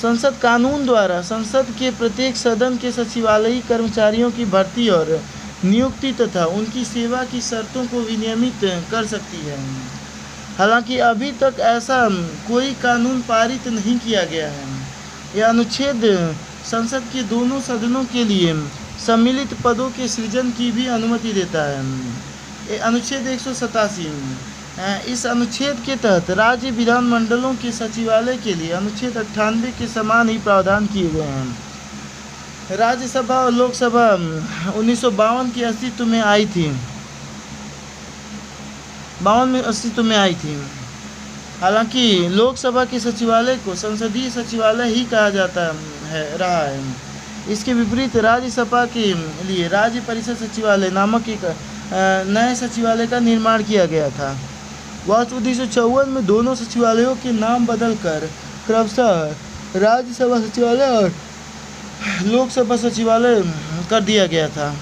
संसद कानून द्वारा संसद के प्रत्येक सदन के सचिवालयी कर्मचारियों की भर्ती और नियुक्ति तथा उनकी सेवा की शर्तों को विनियमित कर सकती है। हालांकि अभी तक ऐसा कोई कानून पारित नहीं किया गया है। यह अनुच्छेद संसद के दोनों सदनों के लिए सम्मिलित पदों के सृजन की भी अनुमति देता है। अनुच्छेद 187। इस अनुच्छेद के तहत राज्य विधानमंडलों के सचिवालय के लिए अनुच्छेद 98 के समान ही प्रावधान किए गए हैं। राज्यसभा और लोकसभा 1952 के अस्तित्व में आई थी। 52 में अस्तित्व में आई थी। हालांकि लोकसभा के सचिवालय को संसदीय सचिवालय ही कहा जाता रहा है। इसके विपरीत राज्यसभा के लिए राज्य परिषद सचिवालय नामक एक नए सचिवालय का निर्माण किया गया था। वर्ष 1954 में दोनों सचिवालयों के नाम बदलकर क्रमशः राज्यसभा सचिवालय और लोकसभा सचिवालय कर दिया गया था।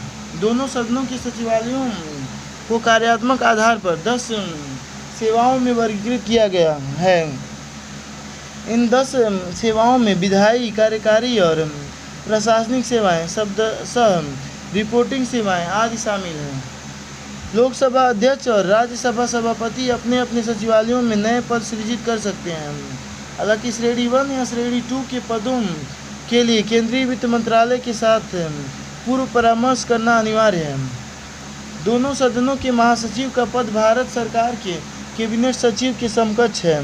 दोनों सदनों के सचिवालयों को कार्यात्मक आधार पर 10 सेवाओं में वर्गीकृत किया गया है। इन 10 सेवाओं में विधायी, कार्यकारी और प्रशासनिक सेवाएं, शब्दशः रिपोर्टिंग सेवाएं आदि शामिल हैं। लोकसभा अध्यक्ष और राज्यसभा सभापति अपने अपने सचिवालयों में नए पद सृजित कर सकते हैं। हालांकि श्रेणी 1 या श्रेणी 2 के पदों के लिए केंद्रीय वित्त मंत्रालय के साथ पूर्व परामर्श करना अनिवार्य है। दोनों सदनों के महासचिव का पद भारत सरकार के कैबिनेट सचिव के समकक्ष है।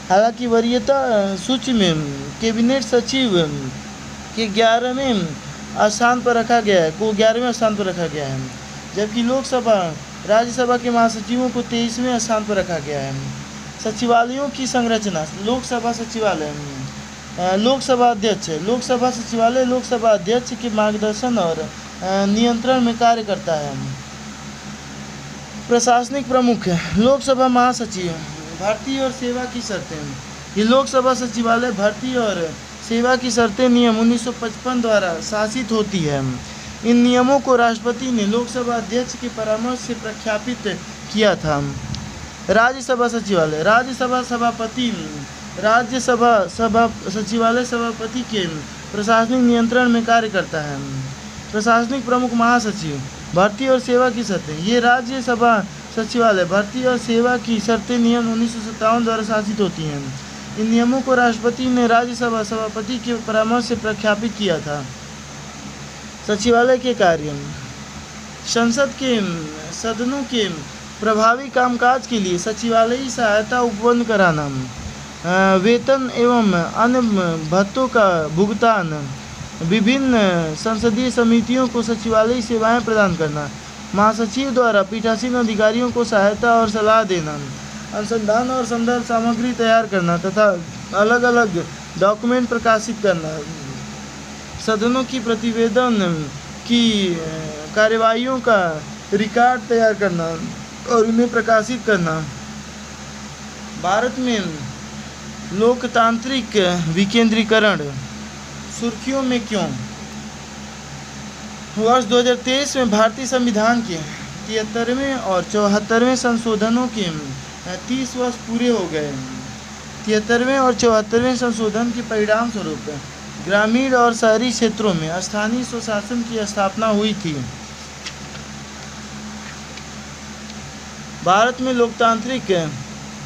हालांकि वरीयता सूची में कैबिनेट सचिव के 11वें स्थान पर रखा गया है, जबकि लोकसभा राज्यसभा के महासचिवों को 23वें स्थान पर रखा गया है। सचिवालयों की संरचना लोकसभा सचिवालय, लोकसभा अध्यक्ष, लोकसभा सचिवालय लोकसभा अध्यक्ष के मार्गदर्शन और नियंत्रण में कार्य करता है। प्रशासनिक प्रमुख, लोकसभा महासचिव, भर्ती और सेवा की शर्तें। ये लोकसभा सचिवालय भर्ती और सेवा की शर्तें नियम 1955 द्वारा शासित होती है। इन नियमों को राष्ट्रपति ने लोकसभा अध्यक्ष के परामर्श से प्रख्यापित किया था। राज्यसभा सचिवालय, राज्यसभा सचिवालय सभापति के प्रशासनिक नियंत्रण में कार्य करता है। प्रशासनिक प्रमुख, महासचिव, भर्ती और सेवा की शर्तें। ये राज्यसभा सचिवालय भर्ती और सेवा की शर्तें नियम 1957 द्वारा शासित होती हैं। इन नियमों को राष्ट्रपति ने राज्यसभा सभापति के परामर्श से प्रख्यापित किया था। सचिवालय के कार्य, संसद के सदनों के प्रभावी कामकाज के लिए सचिवालयी सहायता उपलब्ध कराना, वेतन एवं अन्य भत्तों का भुगतान, विभिन्न संसदीय समितियों को सचिवालयी सेवाएं प्रदान करना, महासचिव द्वारा पीठासीन अधिकारियों को सहायता और सलाह देना, अनुसंधान और संदर्भ सामग्री तैयार करना तथा अलग अलग डॉक्यूमेंट प्रकाशित करना, सदनों की प्रतिवेदन की कार्यवाहियों का रिकॉर्ड तैयार करना और उन्हें प्रकाशित करना। भारत में लोकतांत्रिक विकेंद्रीकरण, सुर्खियों में क्यों? वर्ष 2023 में भारतीय संविधान के 73वें और 74वें संशोधनों के 30 वर्ष पूरे हो गए। 73वें और 74वें संशोधन के परिणाम स्वरूप ग्रामीण और शहरी क्षेत्रों में स्थानीय स्वशासन की स्थापना हुई थी। भारत में लोकतांत्रिक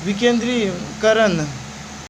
विकेंद्रीकरण